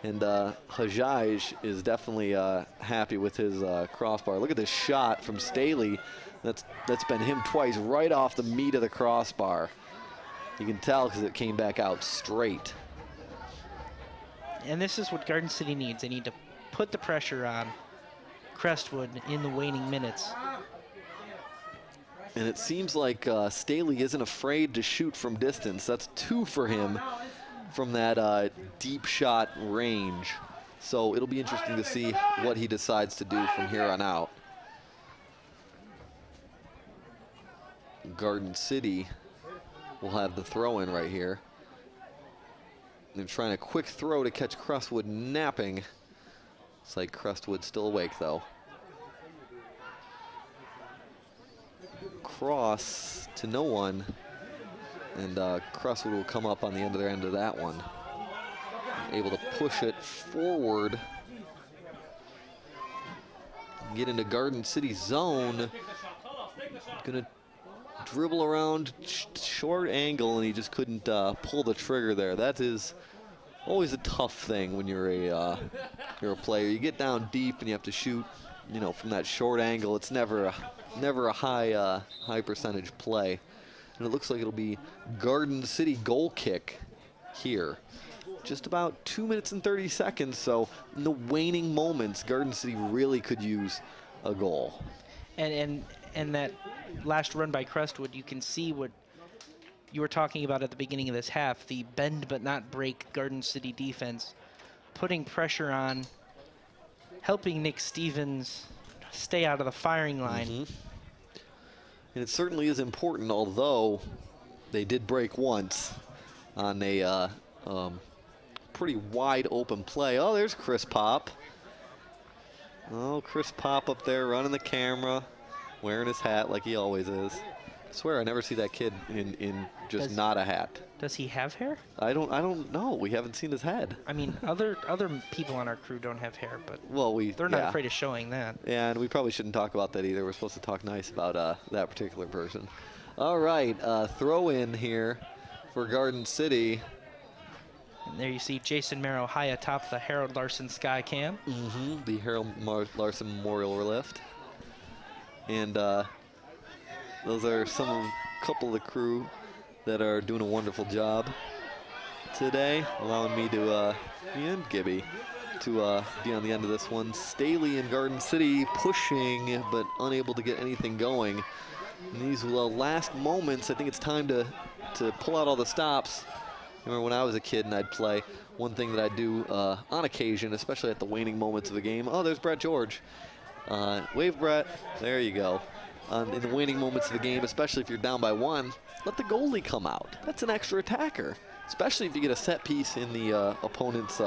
And Hajaj is definitely happy with his crossbar. Look at this shot from Staley. That's been him twice, right off the meat of the crossbar. You can tell because it came back out straight. And this is what Garden City needs. They need to put the pressure on Crestwood in the waning minutes. And it seems like Staley isn't afraid to shoot from distance. That's 2 for him from that deep shot range. So it'll be interesting to see what he decides to do from here on out. Garden City will have the throw in right here. They're trying a quick throw to catch Crestwood napping. It's like Crestwood's still awake though. Cross to no one. And Crestwood will come up on the end of that one. Able to push it forward. Get into Garden City's zone. Gonna dribble around short angle, and he just couldn't pull the trigger there. That is always a tough thing when you're a player. You get down deep and you have to shoot, you know, from that short angle. It's never a high percentage play. And it looks like it'll be Garden City goal kick here. Just about 2 minutes and 30 seconds, so in the waning moments, Garden City really could use a goal. And that last run by Crestwood, you can see what you were talking about at the beginning of this half, the bend but not break Garden City defense, putting pressure on, helping Nick Stevens stay out of the firing line. And it certainly is important, although they did break once on a pretty wide open play. Oh, there's Chris Pop. Oh, Chris Pop up there running the camera, wearing his hat like he always is. I swear I never see that kid in just not a hat. Does he have hair? I don't know. We haven't seen his head. I mean, other people on our crew don't have hair, but they're not afraid of showing that. Yeah, and we probably shouldn't talk about that either. We're supposed to talk nice about that particular person. All right, throw in here for Garden City. And there you see Jason Merrow high atop the Harold Larson Sky Cam. The Harold Larson Memorial Lift. And those are a couple of the crew that are doing a wonderful job today, allowing me to, and Gibby, to be on the end of this one. Staley and Garden City pushing, but unable to get anything going. In these last moments, I think it's time to pull out all the stops. Remember when I was a kid and I'd play, one thing that I'd do on occasion, especially at the waning moments of the game. Oh, there's Brett George. Wave, Brett. There you go. In the waning moments of the game, especially if you're down by 1, let the goalie come out. That's an extra attacker, especially if you get a set piece in the opponent's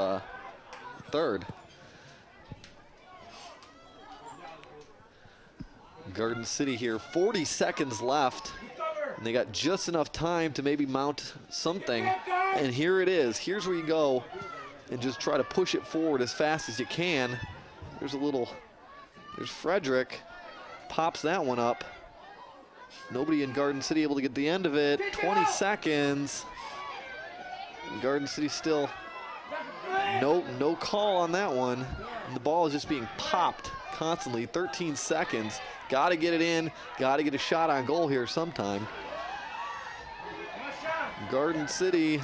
third. Garden City here, 40 seconds left. And they got just enough time to maybe mount something. And here it is. Here's where you go and just try to push it forward as fast as you can. There's Frederick. Pops that one up. Nobody in Garden City able to get the end of it. 20 seconds. And Garden City still no call on that one. And the ball is just being popped constantly. 13 seconds. Got to get it in. Got to get a shot on goal here sometime. Garden City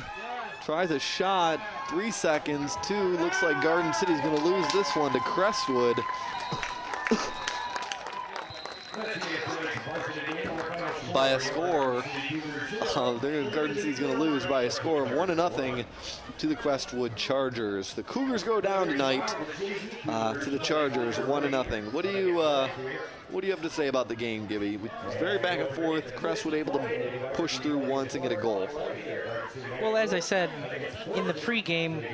tries a shot. 3 seconds. 2. Looks like Garden City's going to lose this one to Crestwood. By a score, Garden City's going to lose by a score of 1-0 to the Crestwood Chargers. The Cougars go down tonight to the Chargers, 1-0. What do you have to say about the game, Gibby? It was very back and forth. Crestwood able to push through once and get a goal. Well, as I said in the pregame,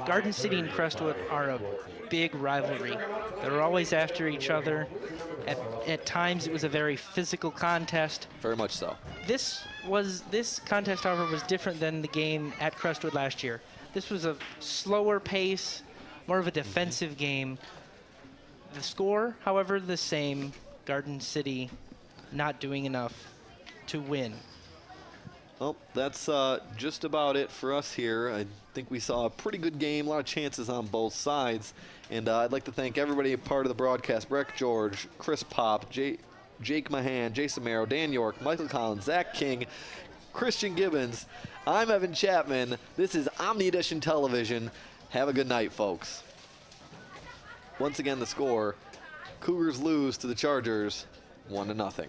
Garden City and Crestwood are a big rivalry. They're always after each other. At times, it was a very physical contest. Very much so. This contest, however, was different than the game at Crestwood last year. This was a slower pace, more of a defensive game. The score, however, the same. Garden City not doing enough to win. Well, that's just about it for us here. I think we saw a pretty good game, a lot of chances on both sides. And I'd like to thank everybody a part of the broadcast. Brett George, Chris Pop, Jake Mahan, Jason Merrow, Dan York, Michael Collins, Zach King, Christian Gibbons. I'm Evan Chapman. This is Omni Edition Television. Have a good night, folks. Once again, the score, Cougars lose to the Chargers 1-0.